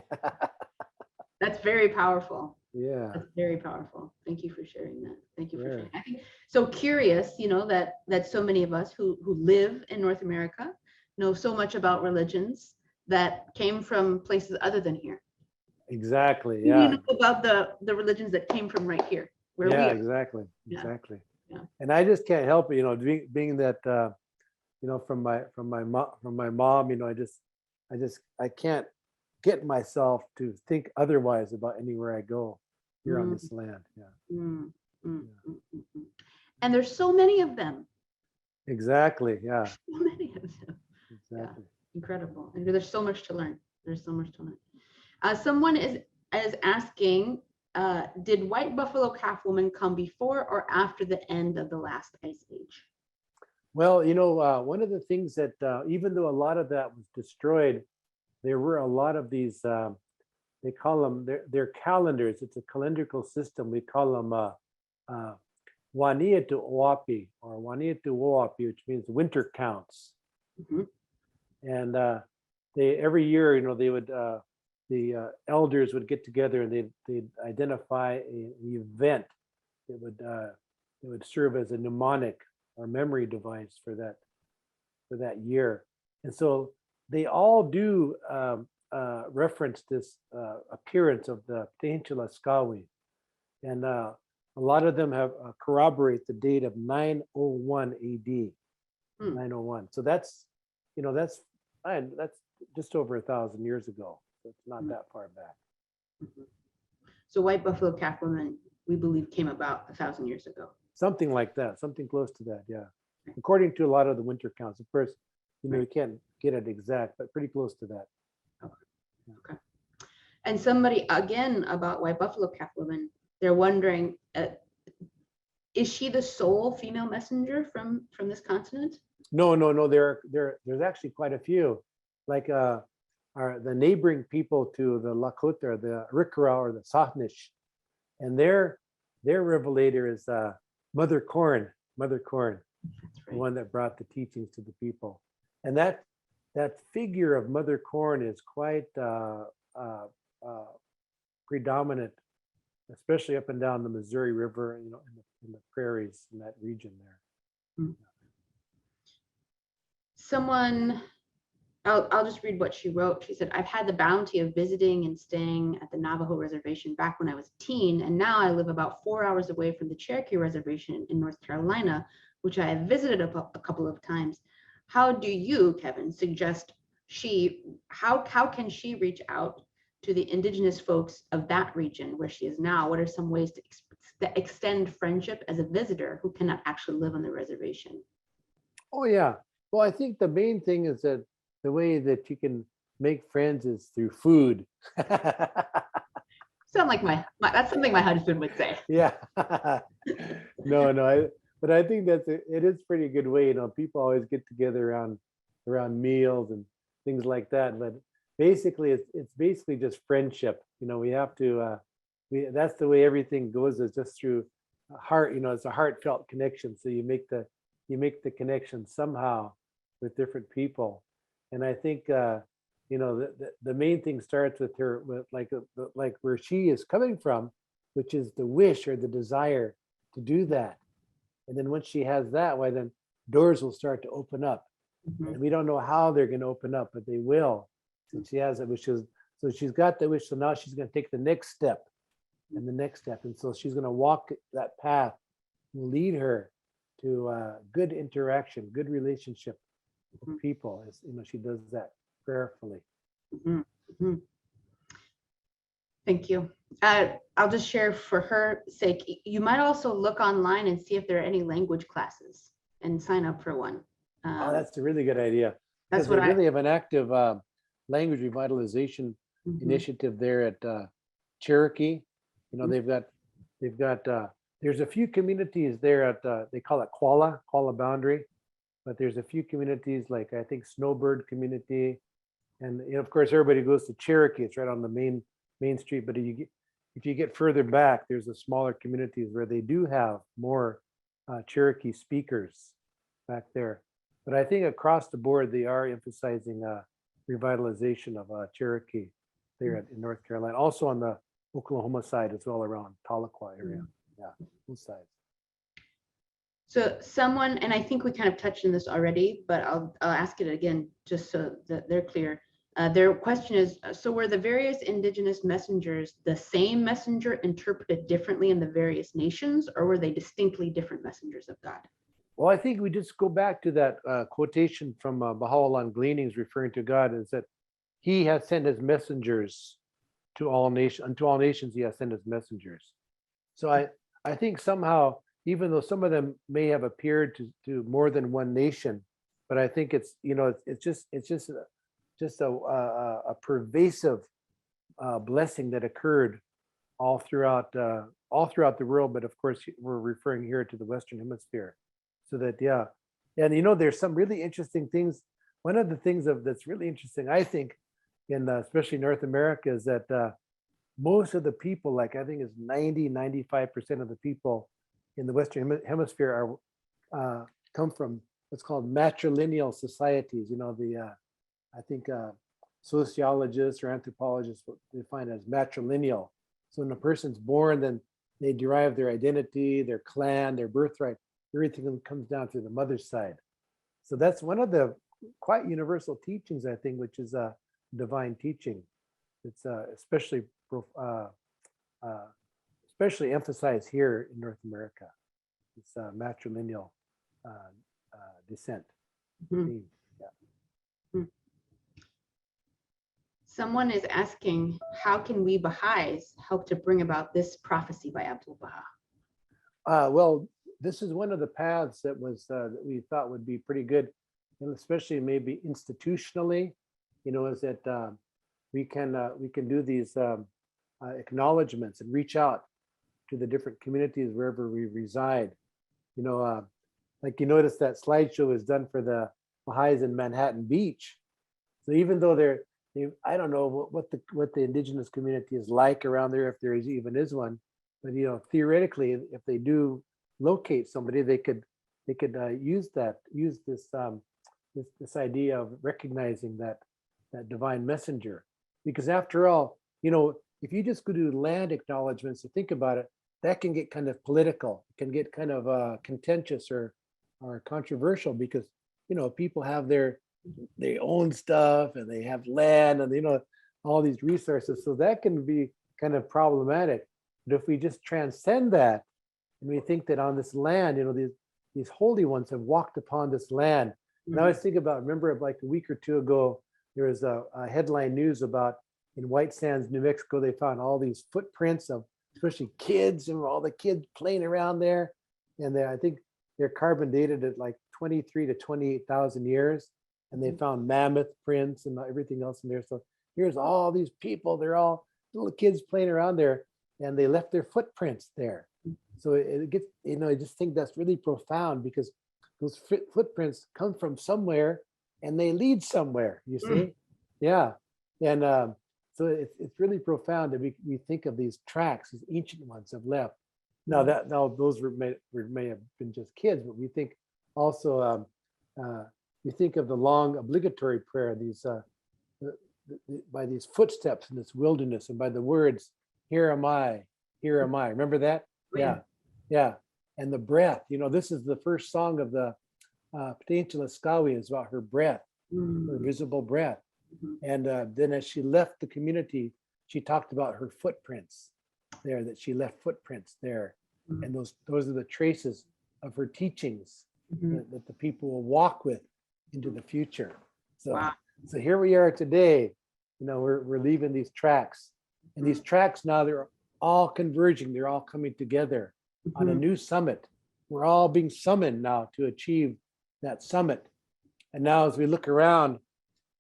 That's very powerful. Yeah. That's very powerful. Thank you for sharing that. Thank you for sharing. I think so curious, you know, that so many of us who live in North America know so much about religions that came from places other than here. Exactly. Yeah. You know about the religions that came from right here, where we are. Exactly. Yeah. Exactly. Yeah. And I just can't help it, you know, being that you know, from my mom, you know, I can't get myself to think otherwise about anywhere I go here on this land. And there's so many of them. Exactly. Yeah. So many of them. Exactly. Incredible. And there's so much to learn. There's so much to learn. Someone is asking, did white buffalo calf woman come before or after the end of the last ice age? Well, you know, one of the things that even though a lot of that was destroyed, there were a lot of these, they call them, they're calendars. It's a calendrical system. We call them Waniatu Oapi or Waniatu Oapi, which means winter counts. And they every year, you know, they would the elders would get together and they'd identify an event that would serve as a mnemonic or memory device for that year. And so they all do reference this appearance of the Tehentla Skawi, and a lot of them have corroborate the date of 901 AD. 901. So that's, you know, that's just over 1,000 years ago. So it's not that far back. So white buffalo calf woman, we believe, came about 1,000 years ago. Something like that, something close to that, yeah. According to a lot of the winter counts. Of course, you know, we can't get it exact, but pretty close to that. Okay. And somebody, again, about white buffalo calf woman, they're wondering, is she the sole female messenger from this continent? No. There's actually quite a few. Like the neighboring people to the Lakota, the Rikara or the Sahnish, and their revelator is Mother Corn. Mother Corn, the one that brought the teachings to the people. And that figure of Mother Corn is quite predominant, especially up and down the Missouri River, you know, in the prairies in that region there. Someone, I'll just read what she wrote. She said, I've had the bounty of visiting and staying at the Navajo reservation back when I was a teen, and now I live about 4 hours away from the Cherokee reservation in North Carolina, which I have visited a couple of times. How do you, Kevin, suggest how can she reach out to the indigenous folks of that region where she is now? What are some ways to extend friendship as a visitor who cannot actually live on the reservation? Oh yeah. Well, I think the main thing is that the way that you can make friends is through food. Sound like that's something my husband would say. Yeah. No. But I think it is pretty good way. You know, people always get together around meals and things like that. But basically, it's basically just friendship. You know, we have to. That's the way everything goes. Is just through a heart. You know, it's a heartfelt connection. So you make the connection somehow with different people. And I think you know, the main thing starts with her, with like where she is coming from, which is the wish or the desire to do that. And then once she has that, why then doors will start to open up. And we don't know how they're going to open up, but they will. Since she has it, which is So she's got the wish. So now she's going to take the next step and the next step. And so she's going to walk that path and lead her to good interaction, good relationship with people. As you know, she does that prayerfully. Thank you. I'll just share for her sake, you might also look online and see if there are any language classes and sign up for one. Oh, that's a really good idea. That's Because what they really have an active language revitalization initiative there at Cherokee. You know, they've got there's a few communities there at they call it Qualla Boundary, but there's a few communities like I think Snowbird community, and you know, of course everybody goes to Cherokee. It's right on the main street. But if you get further back, there's a smaller communities where they do have more Cherokee speakers back there. But I think across the board they are emphasizing revitalization of Cherokee there in North Carolina, also on the Oklahoma side as well, around Tahlequah area. Yeah, both sides. So someone, and I think we kind of touched on this already, but I'll ask it again just so that they're clear. Their question is, so were the various indigenous messengers the same messenger interpreted differently in the various nations, or were they distinctly different messengers of God? Well, I think we just go back to that quotation from Baha'u'llah Gleanings referring to God, is that he has sent his messengers to all nations, unto all nations he has sent his messengers. So I think somehow, even though some of them may have appeared to more than one nation, but I think it's, you know, it's just a pervasive blessing that occurred all throughout the world. But of course, we're referring here to the Western Hemisphere. So that, yeah. And you know, there's some really interesting things. One of the things that's really interesting, I think, in especially North America, is that most of the people, like I think it's 95% of the people in the Western Hemisphere are come from what's called matrilineal societies. You know, I think sociologists or anthropologists define as matrilineal. So when a person's born, then they derive their identity, their clan, their birthright. Everything comes down through the mother's side. So that's one of the quite universal teachings, I think, which is a divine teaching. It's especially emphasized here in North America. It's matrilineal descent. Mm-hmm. Yeah. Someone is asking, how can we Baha'is help to bring about this prophecy by Abdul Baha? Well, this is one of the paths that that we thought would be pretty good, and especially maybe institutionally, you know, is that we can do these acknowledgements and reach out to the different communities wherever we reside. You know, like you notice that slideshow is done for the Baha'is in Manhattan Beach. So even though I don't know what the indigenous community is like around there, if there even is one, but you know, theoretically, if they do locate somebody, they could use this idea of recognizing that divine messenger. Because after all, you know, if you just go do land acknowledgements and think about it, that can get kind of political. It can get kind of contentious or controversial, because you know, people have they own stuff and they have land and, you know, all these resources. So that can be kind of problematic. But if we just transcend that and we think that on this land, you know, these holy ones have walked upon this land. And I always think about, remember like a week or two ago, there was a headline news about in White Sands, New Mexico, they found all these footprints of especially kids and all the kids playing around there. And I think they're carbon dated at like 23 to 28,000 years. And they found mammoth prints and everything else in there. So here's all these people, they're all little kids playing around there, and they left their footprints there. So it gets, you know, I just think that's really profound, because those footprints come from somewhere and they lead somewhere, you see? Yeah. And so it's really profound that we think of these tracks, these ancient ones have left. Now those may have been just kids, but we think also, you think of the long obligatory prayer, these by these footsteps in this wilderness, and by the words, here am I, here am I. Remember that? Yeah. And the breath, you know, this is the first song of the Peninsula Skawi, is about her breath, her visible breath. And then as she left the community, she talked about her footprints there, that she left footprints there. And those are the traces of her teachings that the people will walk with into the future. So, Wow. so here we are today, you know, we're leaving these tracks, and these tracks now, they're all converging, they're all coming together on a new summit. We're all being summoned now to achieve that summit. And now as we look around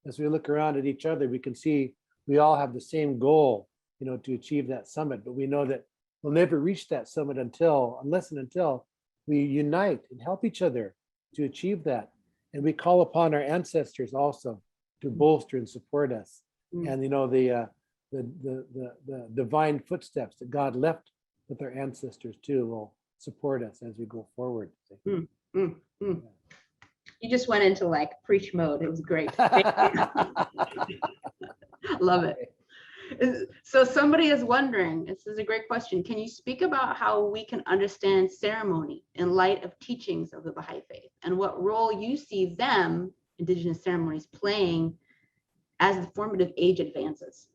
at each other, we can see we all have the same goal, you know, to achieve that summit. But we know that we'll never reach that summit unless and until we unite and help each other to achieve that. And we call upon our ancestors also to bolster and support us. And you know, the divine footsteps that God left with our ancestors too will support us as we go forward. You just went into like preach mode. It was great. Love it. So somebody is wondering, this is a great question. Can you speak about how we can understand ceremony in light of teachings of the Baha'i faith, and what role you see them, indigenous ceremonies, playing as the formative age advances?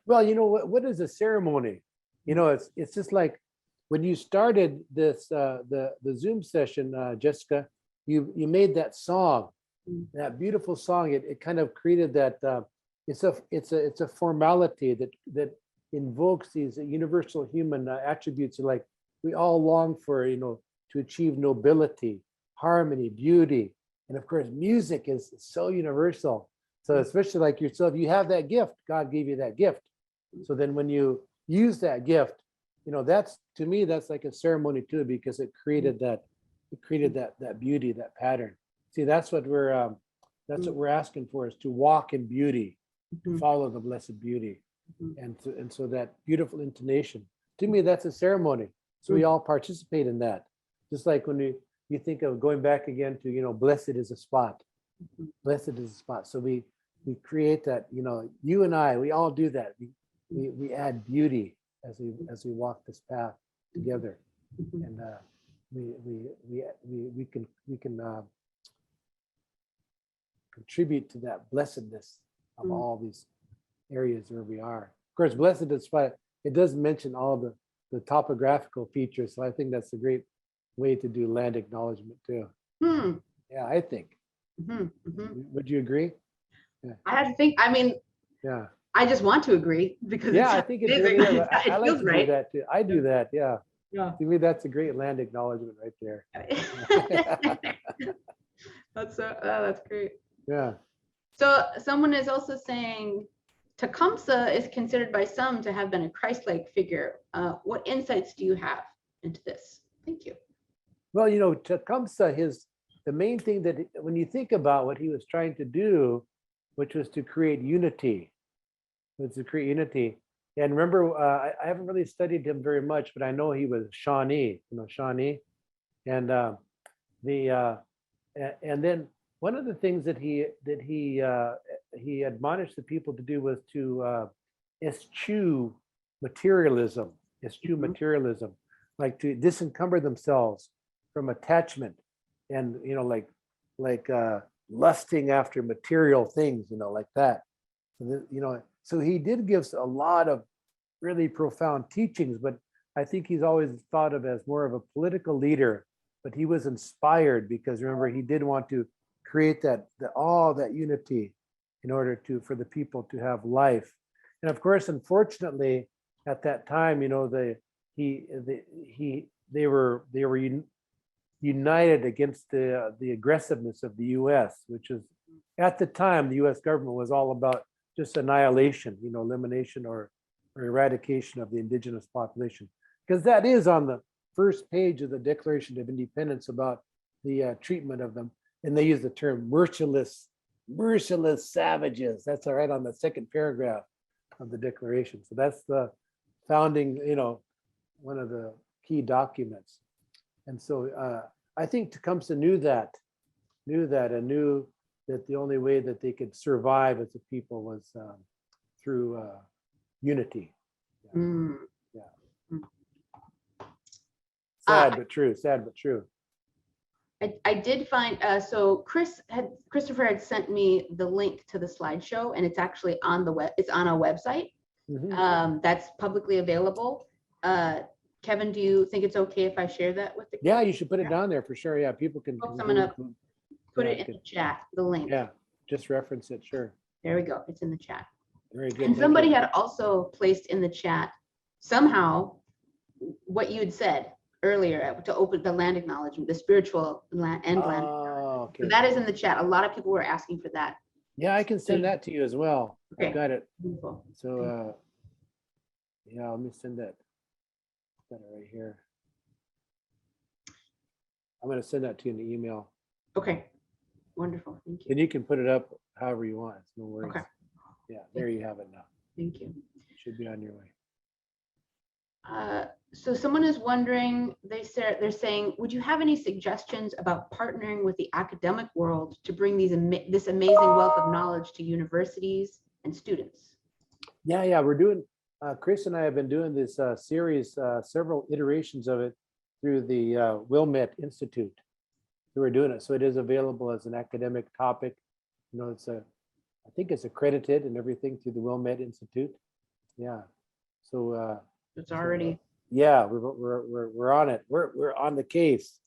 Well, you know, what is a ceremony? You know, it's just like when you started this the Zoom session, Jessica, you made that song, that beautiful song. It kind of created that. It's a formality that invokes these universal human attributes, like we all long for, you know, to achieve nobility, harmony, beauty, and of course, music is so universal. So especially like yourself, you have that gift. God gave you that gift. So then when you use that gift, you know, that's, to me, that's like a ceremony too, because it created that beauty, that pattern. See, that's what we're asking for, is to walk in beauty, to follow the blessed beauty. And so that beautiful intonation, to me, that's a ceremony. So we all participate in that. Just like when you think of going back again to, you know, blessed is a spot. Blessed is a spot. So we create that, you know, you and I, we all do that. We add beauty as we walk this path together. And we can contribute to that blessedness of all these areas where we are. Of course, blessed is spot, it does mention all the topographical features. So I think that's a great way to do land acknowledgement too. Yeah, I think. Would you agree? Yeah. I had to think. I mean, yeah. I just want to agree because I think it's amazing. really, I like feels to right. do that too. I do that. Yeah. Yeah. To me, that's a great land acknowledgement right there. That's great. Yeah. So someone is also saying Tecumseh is considered by some to have been a Christ-like figure. What insights do you have into this? Thank you. Well, you know, Tecumseh, the main thing that when you think about what he was trying to do, which was to create unity, And remember, I haven't really studied him very much, but I know he was Shawnee, you know, Shawnee, and and then one of the things that he admonished the people to do was to eschew materialism, like to disencumber themselves from attachment, and you know, like lusting after material things, you know, like that. You know, so he did give a lot of really profound teachings, but I think he's always thought of as more of a political leader. But he was inspired because, remember, he did want to create all that unity in order for the people to have life. And of course, unfortunately, at that time, you know, they were united against the aggressiveness of the U.S., which is, at the time, the U.S. government was all about just annihilation, you know, elimination or eradication of the indigenous population, because that is on the first page of the Declaration of Independence about the treatment of them, and they use the term merciless savages. That's all right on the second paragraph of the Declaration. So that's the founding, you know, one of the key documents. And so I think Tecumseh knew that and knew that the only way that they could survive as a people was through unity. Yeah. Sad but true. I did find, so Christopher had sent me the link to the slideshow, and it's actually on the web, it's on our website. That's publicly available. Kevin, do you think it's okay if I share that with the? Yeah, you should put it down there for sure. Yeah, people can. Folks, I'm gonna put it in the chat, the link. Yeah, just reference it, sure. There we go, it's in the chat. Very good. And somebody had also placed in the chat somehow what you had said earlier to open the land acknowledgement, the spiritual land and land. Oh, okay. So that is in the chat. A lot of people were asking for that. Yeah, I can send that to you as well. Okay. I've got it. Beautiful. So, yeah, let me send that. Got it right here. I'm going to send that to you in the email. Okay. Wonderful. Thank you. And you can put it up however you want. It's no worries. Okay. Yeah, there you have it now. Thank you. It should be on your way. So someone is wondering, they're saying, would you have any suggestions about partnering with the academic world to bring this amazing wealth of knowledge to universities and students? Yeah, we're doing, Chris and I have been doing this series, several iterations of it through the Wilmette Institute. So we're doing it. So it is available as an academic topic. You know, I think it's accredited and everything through the Wilmette Institute. Yeah. So it's already. Yeah, we're on it. We're on the case.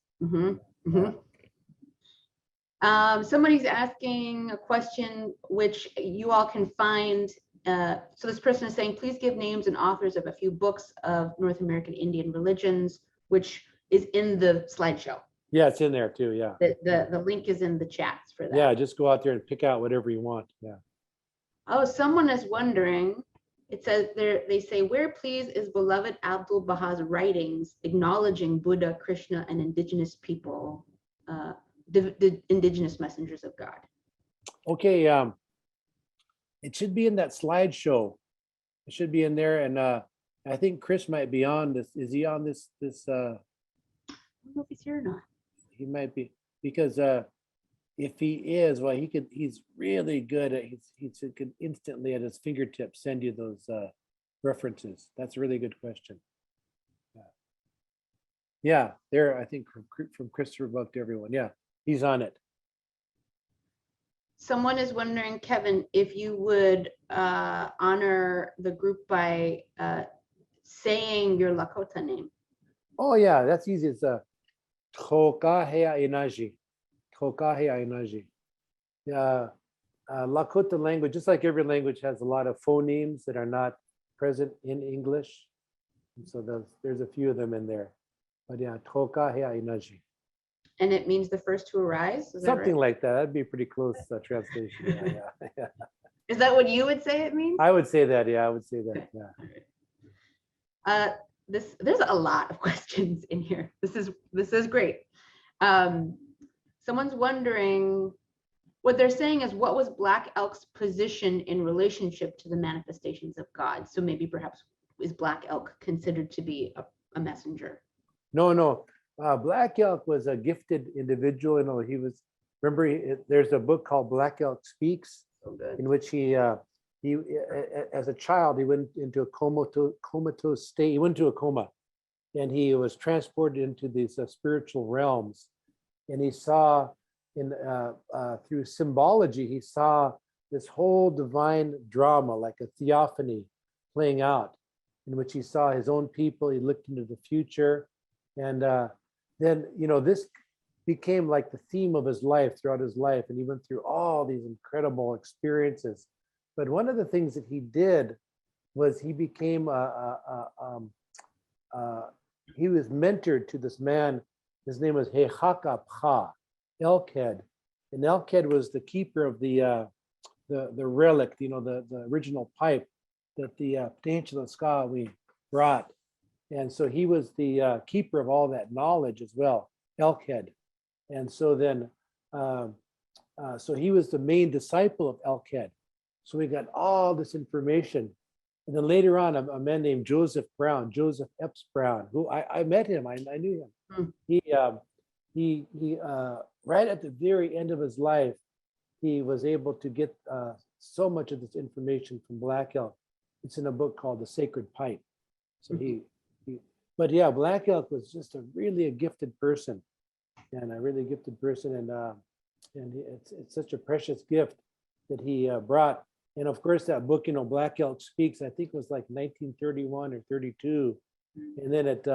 Somebody's asking a question which you all can find. So this person is saying, please give names and authors of a few books of North American Indian religions, which is in the slideshow. Yeah, it's in there too. Yeah. The link is in the chats for that. Yeah, just go out there and pick out whatever you want. Yeah. Oh, someone is wondering. It says there, they say, where please is beloved Abdul Baha's writings acknowledging Buddha, Krishna, and indigenous people, the indigenous messengers of God? Okay, it should be in that slideshow. It should be in there, and I think Chris might be on this. Is he on this? I don't know if he's here or not. He might be, because if he is, well, he's really good at, he can instantly at his fingertips send you those references. That's a really good question. Yeah, there, I think from Christopher Buck to everyone. Yeah, he's on it. Someone is wondering, Kevin, if you would honor the group by saying your Lakota name. Oh yeah, that's easy. It's Tokeya Inajin. Tokeya Inajin. Yeah, Lakota language, just like every language, has a lot of phonemes that are not present in English. And so there's a few of them in there. But yeah, Tokeya Inajin. And it means the first to arise? Is Something that right? like that. That'd be a pretty close translation. Yeah. Is that what you would say it means? I would say that. Yeah, I would say that. Yeah. There's a lot of questions in here. This is great. Someone's wondering, what they're saying is, what was Black Elk's position in relationship to the manifestations of God? So maybe perhaps is Black Elk considered to be a messenger? No. Black Elk was a gifted individual. You know, he was. Remember, there's a book called Black Elk Speaks, So good. in which he as a child, he went into a comatose state. He went to a coma, and he was transported into these spiritual realms. And he saw, through symbology, he saw this whole divine drama, like a theophany, playing out, in which he saw his own people. He looked into the future, and then, you know, this became like the theme of his life throughout his life, and he went through all these incredible experiences. But one of the things that he did was he became he was mentored to this man. His name was Hehaka Pha, Elkhead, and Elkhead was the keeper of the relic, you know, the original pipe that the ancient Skawi brought. And so he was the keeper of all that knowledge as well, Elkhead. And so then, so he was the main disciple of Elkhead. So we got all this information. And then later on, a man named Joseph Epps Brown, who I met him, I knew him. He right at the very end of his life, he was able to get so much of this information from Black Elk. It's in a book called The Sacred Pipe. So but yeah, Black Elk was just really a gifted person. and a really gifted person, and it's such a precious gift that he brought. And of course, that book, Black Elk Speaks, I think it was like 1931 or 32, and then it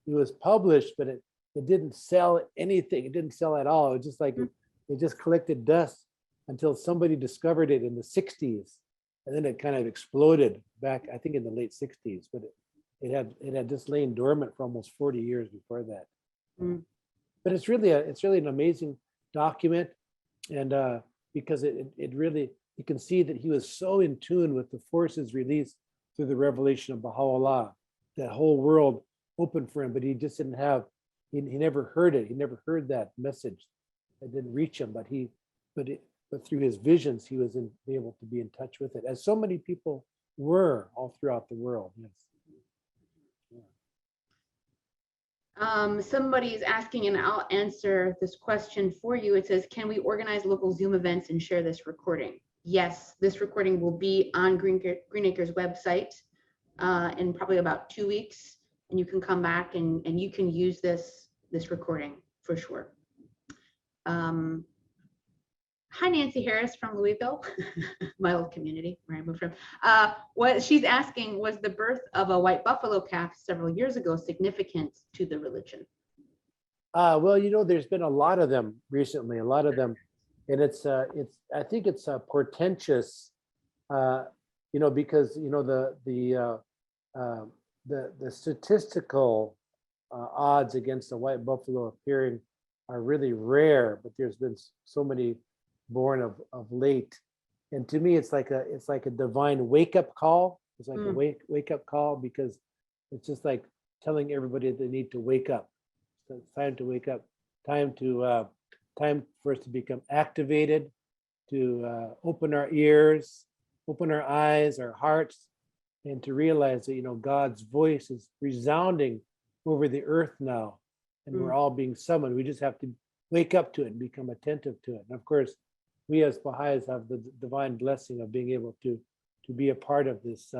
was published, but it didn't sell anything. It didn't sell at all. It was just like it just collected dust until somebody discovered it in the 60s, and then it kind of exploded back, I think, in the late 60s. But it had just lain dormant for almost 40 years before that. But it's really an amazing document, and because it really, you can see that he was so in tune with the forces released through the revelation of Baha'u'llah. That whole world opened for him, but he just didn't have. He never heard it. He never heard that message. It didn't reach him, but through his visions, he was able to be in touch with it, as so many people were all throughout the world. Yes. Somebody is asking, and I'll answer this question for you. It says, can we organize local Zoom events and share this recording? Yes, this recording will be on Green Acre's website in probably about 2 weeks, and you can come back and you can use this recording for sure. Hi, Nancy Harris from Louisville, my old community where I moved from. What she's asking, was the birth of a white buffalo calf several years ago significant to the religion? Well, there's been a lot of them recently, and it's I think it's portentous, because the statistical odds against the white buffalo appearing are really rare, but there's been so many born of late, and to me it's like a divine wake-up call. It's like a wake-up call, because it's just like telling everybody they need to wake up. So it's time to wake up, time for us to become activated, to open our ears, open our eyes, our hearts, and to realize that God's voice is resounding over the earth now, and we're all being summoned. We just have to wake up to it and become attentive to it. And of course, we as Baha'is have the divine blessing of being able to be a part of this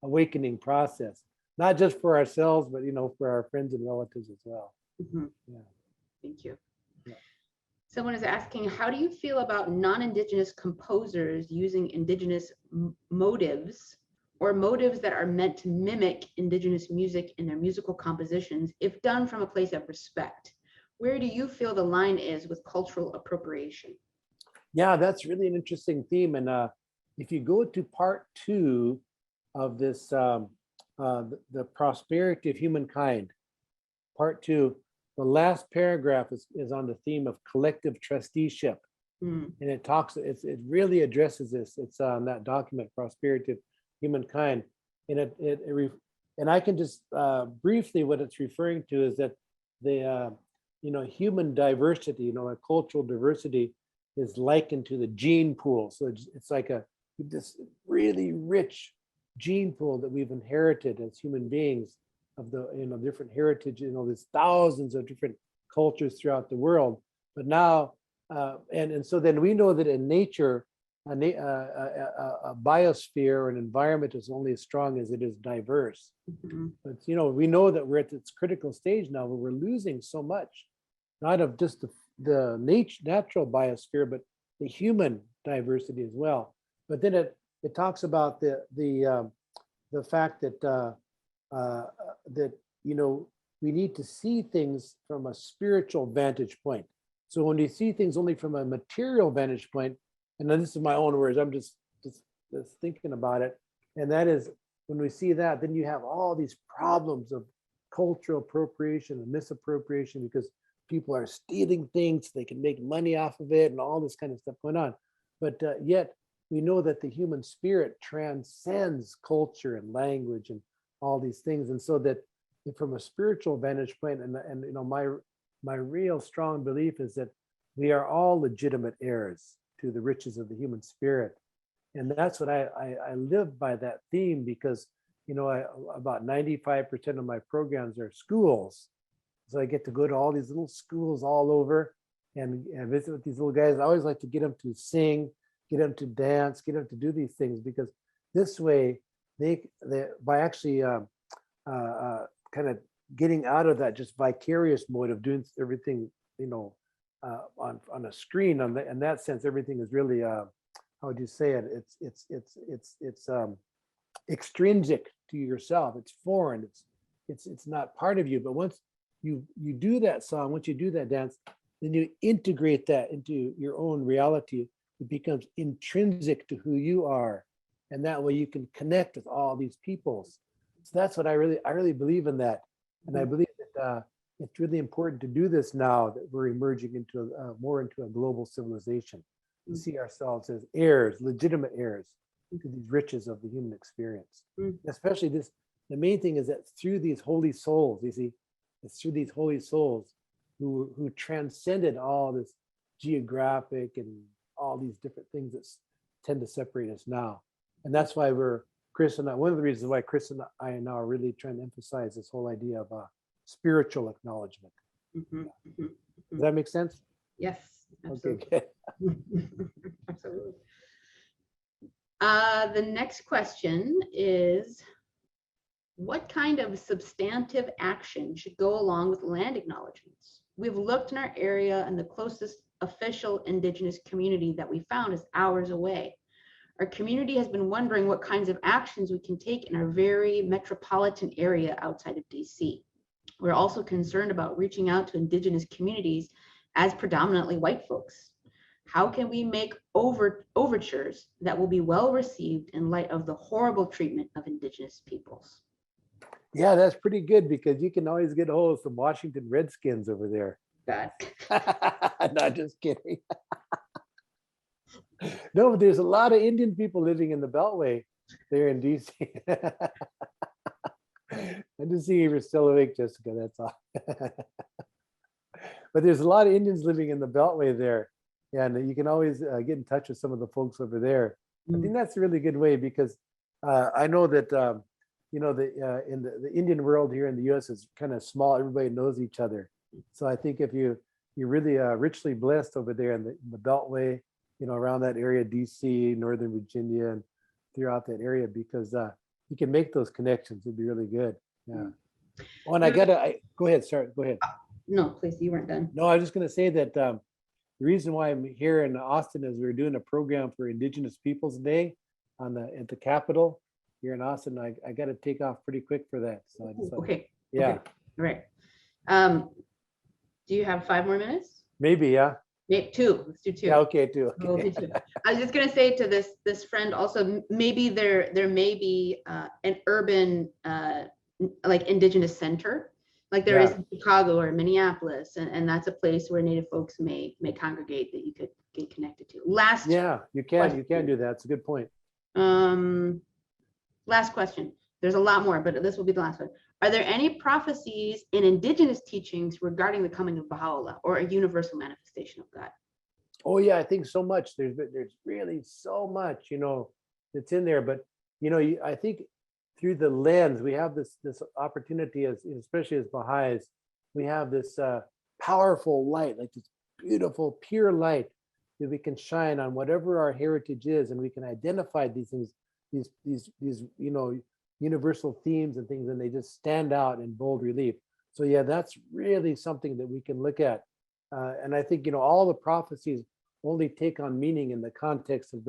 awakening process, not just for ourselves, but for our friends and relatives as well. Yeah. Thank you. Yeah. Someone is asking, how do you feel about non-Indigenous composers using Indigenous motives or motives that are meant to mimic Indigenous music in their musical compositions, if done from a place of respect? Where do you feel the line is with cultural appropriation? Yeah, that's really an interesting theme. And if you go to part 2 of this, the prosperity of humankind, part 2, the last paragraph is on the theme of collective trusteeship. And it really addresses this. It's on that document, Prosperity of Humankind. And and I can just briefly, what it's referring to is that the human diversity, like cultural diversity, is likened to the gene pool. So it's like this really rich gene pool that we've inherited as human beings of the different heritage. There's thousands of different cultures throughout the world. But now, and so then we know that in nature, a biosphere or an environment is only as strong as it is diverse. But we know that we're at this critical stage now where we're losing so much, not of just the natural biosphere, but the human diversity as well. But then it talks about the fact that we need to see things from a spiritual vantage point. So when you see things only from a material vantage point, and then this is my own words, I'm just thinking about it, and that is, when we see that, then you have all these problems of cultural appropriation and misappropriation, because people are stealing things so they can make money off of it and all this kind of stuff going on. But yet we know that the human spirit transcends culture and language and all these things. And so that from a spiritual vantage point, and my real strong belief is that we are all legitimate heirs to the riches of the human spirit. And that's what I live by, that theme, because about 95% of my programs are schools. So I get to go to all these little schools all over and visit with these little guys. I always like to get them to sing, get them to dance, get them to do these things, because this way they by actually kind of getting out of that just vicarious mode of doing everything, on a screen. In that sense, everything is really, how would you say it? It's extrinsic to yourself. It's foreign. It's not part of you. But once you do that song, once you do that dance, then you integrate that into your own reality. It becomes intrinsic to who you are, and that way you can connect with all these peoples. So that's what I really believe in that, and I believe that it's really important to do this now that we're emerging into more into a global civilization, to see ourselves as heirs, legitimate heirs to these riches of the human experience. Especially this, the main thing is that through these holy souls, you see, it's through these holy souls who transcended all this geographic and all these different things that tend to separate us now. And that's why Chris and I, one of the reasons why Chris and I now are really trying to emphasize this whole idea of spiritual acknowledgement. Does that make sense? Yes, absolutely. Okay, Absolutely. The next question is, what kind of substantive action should go along with land acknowledgements? We've looked in our area, and the closest official Indigenous community that we found is hours away. Our community has been wondering what kinds of actions we can take in our very metropolitan area outside of DC. We're also concerned about reaching out to Indigenous communities as predominantly white folks. How can we make overtures that will be well received in light of the horrible treatment of Indigenous peoples? yeah, that's pretty good, because you can always get a hold of some Washington Redskins over there. God. Not just kidding. No, but there's a lot of Indian people living in the Beltway there in DC. I'm just seeing if you're still awake, Jessica, that's all. But there's a lot of Indians living in the Beltway there. And you can always get in touch with some of the folks over there. I think that's a really good way, because I know that, in the Indian world here in the US is kind of small. Everybody knows each other. So I think if you're really richly blessed over there in the Beltway, around that area, DC, Northern Virginia, and throughout that area, because you can make those connections. It'd be really good. Yeah. Oh, and go ahead, start. Go ahead. No, please, you weren't done. No, I was just going to say that the reason why I'm here in Austin is we're doing a program for Indigenous Peoples Day at the Capitol here in Austin. I got to take off pretty quick for that. So I just, okay. Yeah. Okay. All right. Do you have 5 more minutes? Maybe, yeah. Maybe 2. Let's do 2. Yeah, okay, 2. We'll do 2. I was just gonna say to this friend also, maybe there may be an urban like Indigenous center, like there is in Chicago or Minneapolis, and that's a place where Native folks may congregate that you could get connected to. Yeah, you can do that. It's a good point. Last question. There's a lot more, but this will be the last one. Are there any prophecies in Indigenous teachings regarding the coming of Baha'u'llah or a universal manifestation of God? Oh yeah, I think so much. There's really so much, that's in there. But I think through the lens, we have this opportunity, especially as Baha'is, we have this powerful light, like this beautiful, pure light that we can shine on whatever our heritage is, and we can identify these things, these universal themes and things, and they just stand out in bold relief. So yeah, that's really something that we can look at. And I think, all the prophecies only take on meaning in the context of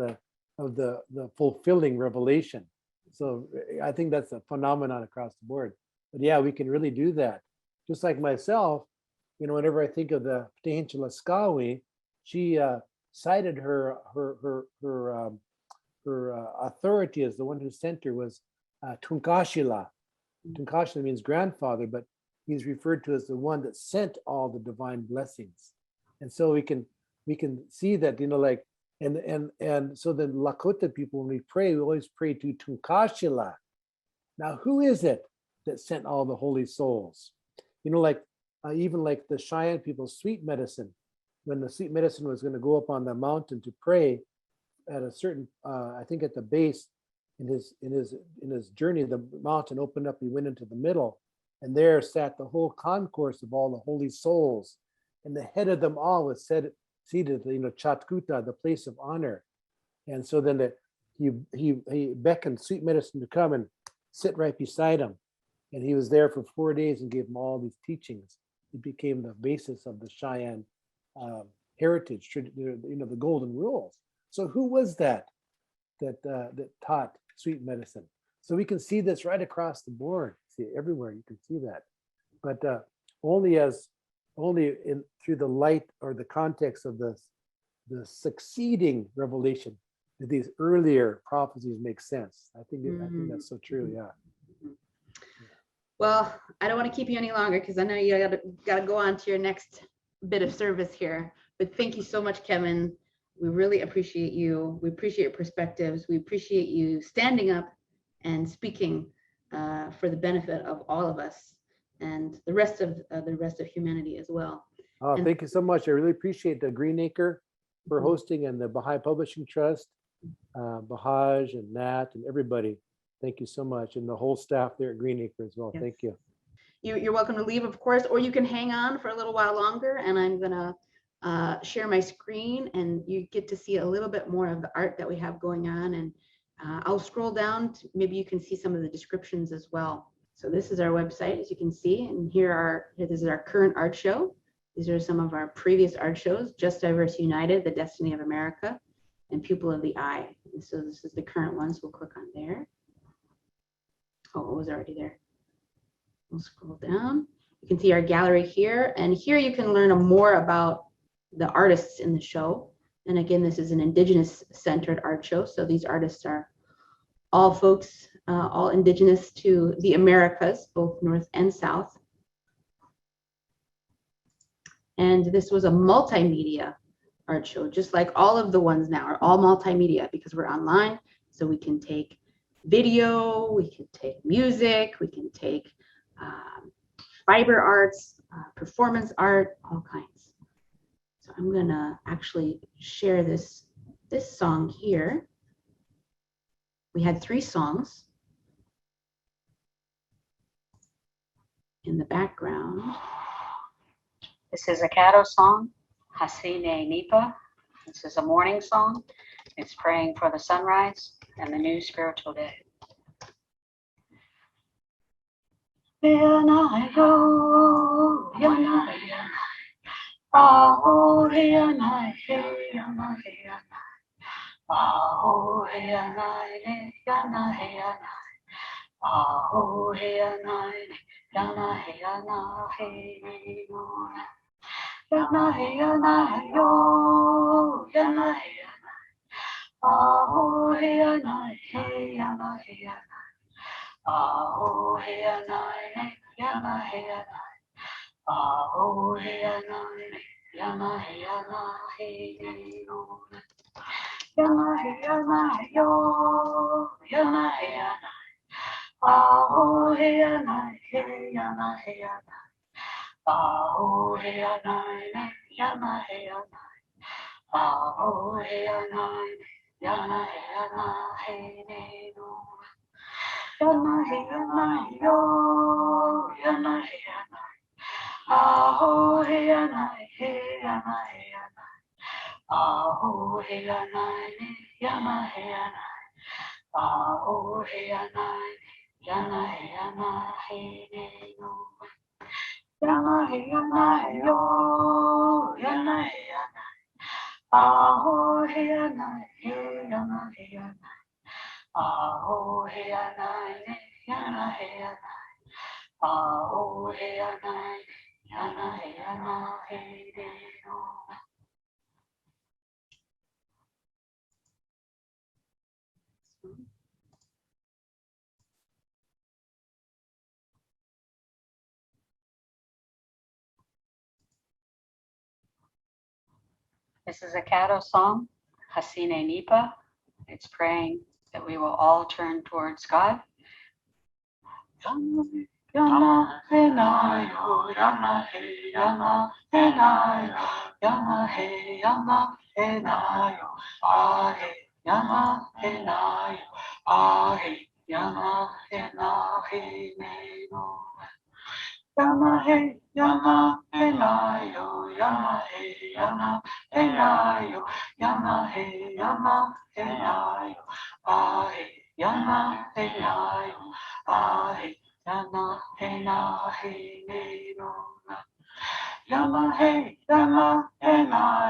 the fulfilling revelation. So I think that's a phenomenon across the board. But yeah, we can really do that. Just like myself, whenever I think of the P'tihintcha Laskawi, she cited her authority as the one who sent her was Tunkashila. Tunkashila means grandfather, but he's referred to as the one that sent all the divine blessings. And so we can see that, and so the Lakota people, when we pray, we always pray to Tunkashila. Now, who is it that sent all the holy souls? Even like the Cheyenne people, sweet medicine, when the sweet medicine was going to go up on the mountain to pray at a certain, I think at the base, in his journey, the mountain opened up, he went into the middle, and there sat the whole concourse of all the holy souls, and the head of them all was seated, Chatkuta, the place of honor. And so then he beckoned sweet medicine to come and sit right beside him. And he was there for 4 days and gave them all these teachings. It became the basis of the Cheyenne heritage, the golden rules. So who was that taught sweet medicine? So we can see this right across the board. See everywhere you can see that, but only through the light or the context of the succeeding revelation do these earlier prophecies make sense. I think that's so true. Yeah. Well, I don't want to keep you any longer because I know you gotta go on to your next bit of service here. But thank you so much, Kevin. We really appreciate you. We appreciate your perspectives. We appreciate you standing up and speaking for the benefit of all of us and the rest of humanity as well. Oh, And thank you so much. I really appreciate the Green Acre for hosting, and the Baha'i Publishing Trust, Bahaj and Nat and everybody. Thank you so much, and the whole staff there at Green Acre as well. Yes. Thank you. You're welcome to leave, of course, or you can hang on for a little while longer, and I'm gonna share my screen, and you get to see a little bit more of the art that we have going on. And I'll scroll down to, maybe you can see some of the descriptions as well. So this is our website, as you can see, and this is our current art show. These are some of our previous art shows: Just Diverse United, The Destiny of America, and Pupil of the Eye. And so this is the current one, so we'll click on there. Oh, it was already there. We'll scroll down. You can see our gallery here, and here you can learn more about the artists in the show. And again, this is an Indigenous-centered art show, so these artists are all folks, all indigenous to the Americas, both North and South. And this was a multimedia art show, just like all of the ones now are all multimedia because we're online, so we can take video, we can take music, we can take fiber arts, performance art, all kinds. So I'm gonna actually share this song here. We had 3 songs in the background. This is a Caddo song, Hasine Nipa. This is a morning song. It's praying for the sunrise and the new spiritual day. This is a Caddo song, Hasine Nipa. It's praying that we will all turn towards God. Yana he na he ne no na. Yama he na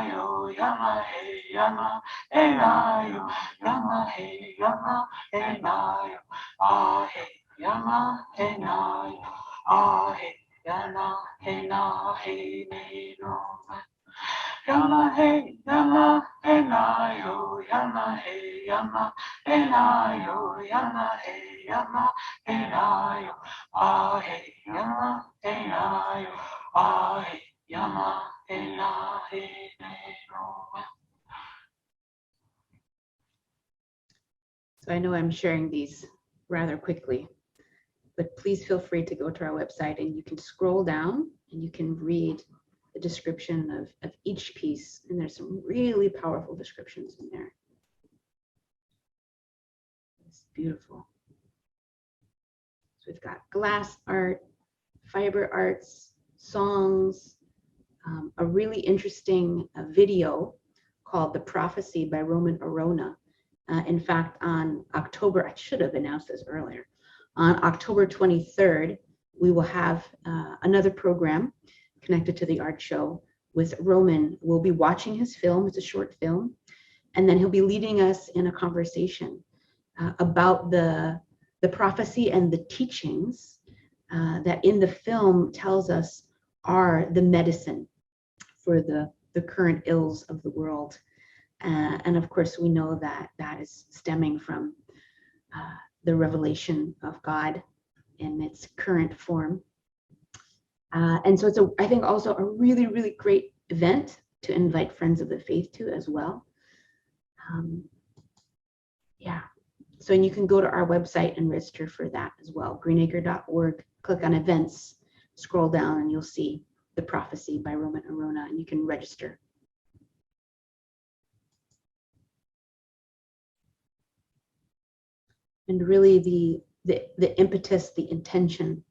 yo. Yama he na yo. Yama he na yo. Ah he yama he na yo. Ah he yana he na he ne no na. Yama he na yo. Yama he na yo. Yama he na yo. Ah he yama he na yo. Ah he yama he na he ne no. So I know I'm sharing these rather quickly, but please feel free to go to our website and you can scroll down and you can read the description of each piece. And there's some really powerful descriptions in there. It's beautiful. So we've got glass art, fiber arts, songs, a really interesting video called The Prophecy by Roman Arona. In fact, on October, I should have announced this earlier, on October 23rd, we will have another program connected to the art show with Roman. We'll be watching his film. It's a short film. And then he'll be leading us in a conversation about the prophecy and the teachings that in the film tells us are the medicine for the current ills of the world. And of course, we know that that is stemming from the revelation of God in its current form. And so it's, I think, also a really, really great event to invite friends of the faith to as well. Yeah. So and you can go to our website and register for that as well, greenacre.org, click on events, scroll down, and you'll see The Prophecy by Roman Arona, and you can register. And really the impetus, the intention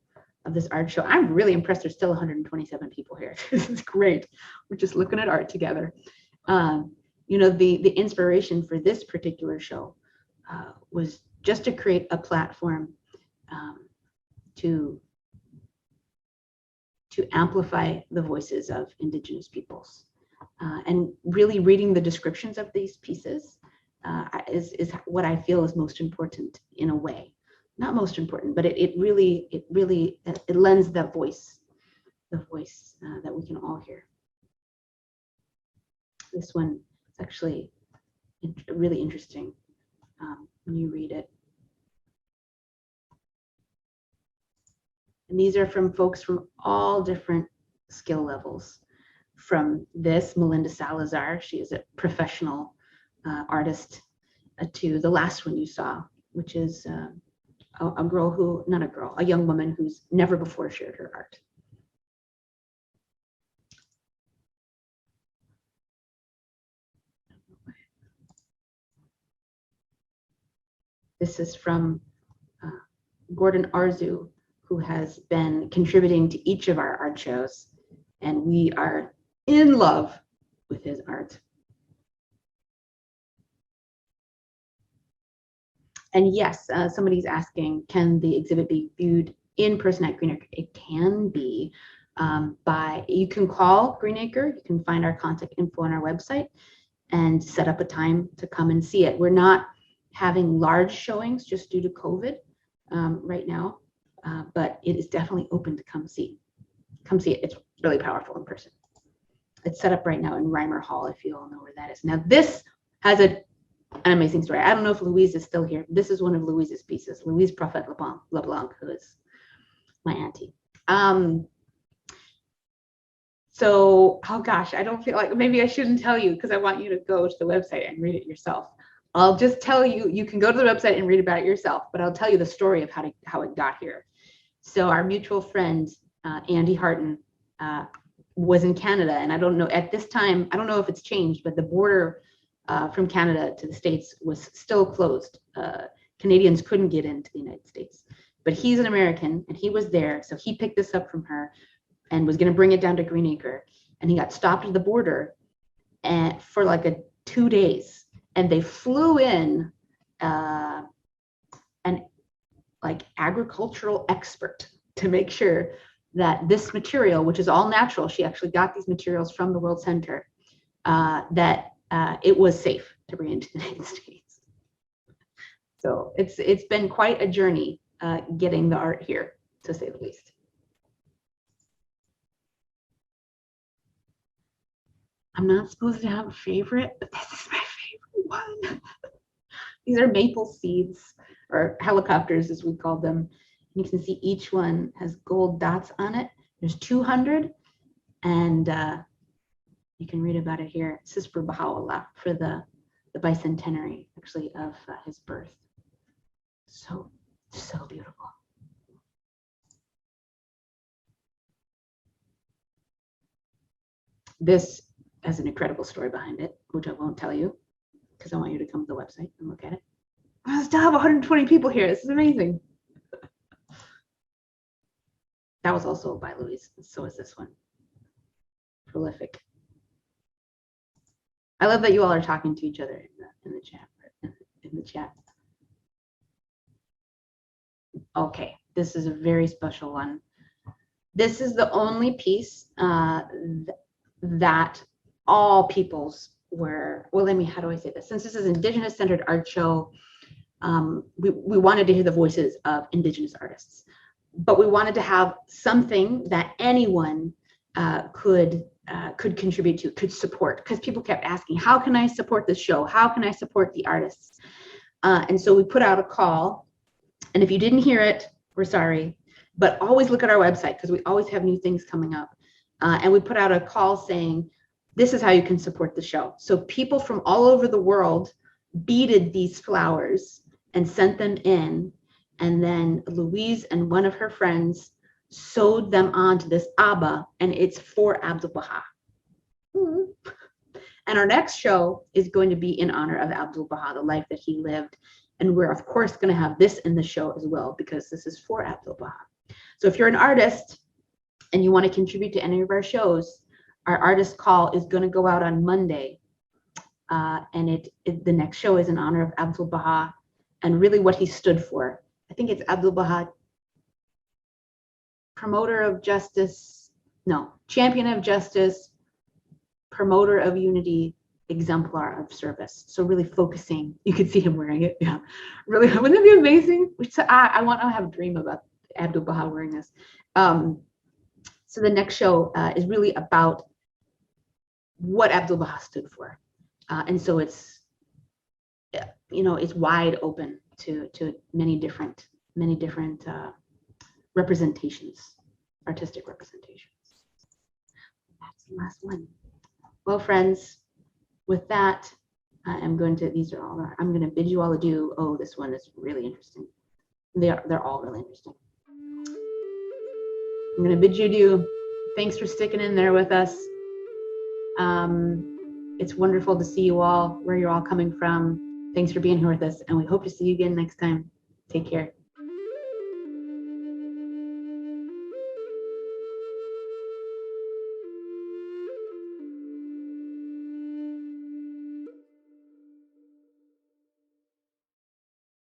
of this art show. I'm really impressed there's still 127 people here. This is great. We're just looking at art together. You know, the inspiration for this particular show was just to create a platform to amplify the voices of Indigenous peoples. And really reading the descriptions of these pieces is what I feel is most important in a way. Not most important, but it really lends that voice, the voice that we can all hear. This one is actually really interesting when you read it. And these are from folks from all different skill levels. From this, Melinda Salazar, she is a professional artist, to the last one you saw, which is a girl who, not a girl, a young woman who's never before shared her art. This is from Gordon Arzu, who has been contributing to each of our art shows, and we are in love with his art. And yes, somebody's asking, can the exhibit be viewed in person at Green Acre? It can be you can call Green Acre, you can find our contact info on our website and set up a time to come and see it. We're not having large showings just due to COVID right now, but it is definitely open to come see. Come see it, it's really powerful in person. It's set up right now in Reimer Hall, if you all know where that is. Now this has an amazing story. I don't know if Louise is still here. This is one of Louise's pieces. Louise Prophet LeBlanc, who is my auntie. So, oh gosh, I don't feel like, maybe I shouldn't tell you because I want you to go to the website and read it yourself. I'll just tell you, you can go to the website and read about it yourself, but I'll tell you the story of how it got here. So our mutual friend, Andy Harton, was in Canada, and I don't know, at this time, I don't know if it's changed, but the border from Canada to the States was still closed. Canadians couldn't get into the United States, but he's an American and he was there. So he picked this up from her and was going to bring it down to Green Acre, and he got stopped at the border and for like 2 days, and they flew in an like agricultural expert to make sure that this material, which is all natural, she actually got these materials from the World Center, that it was safe to bring into the United States. So it's been quite a journey getting the art here, to say the least. I'm not supposed to have a favorite, but this is my favorite one. These are maple seeds, or helicopters as we call them. You can see each one has gold dots on it. There's 200, and you can read about it here. This is for Baha'u'llah, for the bicentenary, actually, of his birth. So beautiful. This has an incredible story behind it, which I won't tell you because I want you to come to the website and look at it. I still have 120 people here. This is amazing. That was also by Louise. So is this one. Prolific. I love that you all are talking to each other in the chat. Okay, this is a very special one. This is the only piece that all peoples were, well, how do I say this? Since this is Indigenous-centered art show, we wanted to hear the voices of Indigenous artists, but we wanted to have something that anyone could contribute to, could support, because people kept asking, how can I support this show? How can I support the artists? And so we put out a call, and if you didn't hear it, we're sorry, but always look at our website because we always have new things coming up. And we put out a call saying, this is how you can support the show. So people from all over the world beaded these flowers and sent them in. And then Louise and one of her friends sewed them onto this Abba, and it's for Abdul Baha. And our next show is going to be in honor of Abdul Baha, the life that he lived. And we're, of course, going to have this in the show as well, because this is for Abdul Baha. So if you're an artist and you want to contribute to any of our shows, our artist call is going to go out on Monday. And the next show is in honor of Abdul Baha and really what he stood for. I think it's Abdul Baha, promoter of justice, no, champion of justice, promoter of unity, exemplar of service. So really focusing, you can see him wearing it. Yeah, really, wouldn't that be amazing? I want to have a dream about Abdul Baha wearing this. So the next show is really about what Abdul Baha stood for. And so it's, it's wide open to many different representations, artistic representations. That's the last one. Well, friends, with that, I'm going to bid you all adieu. Oh, this one is really interesting. They're all really interesting. I'm going to bid you adieu. Thanks for sticking in there with us. It's wonderful to see you all, where you're all coming from. Thanks for being here with us, and we hope to see you again next time. Take care.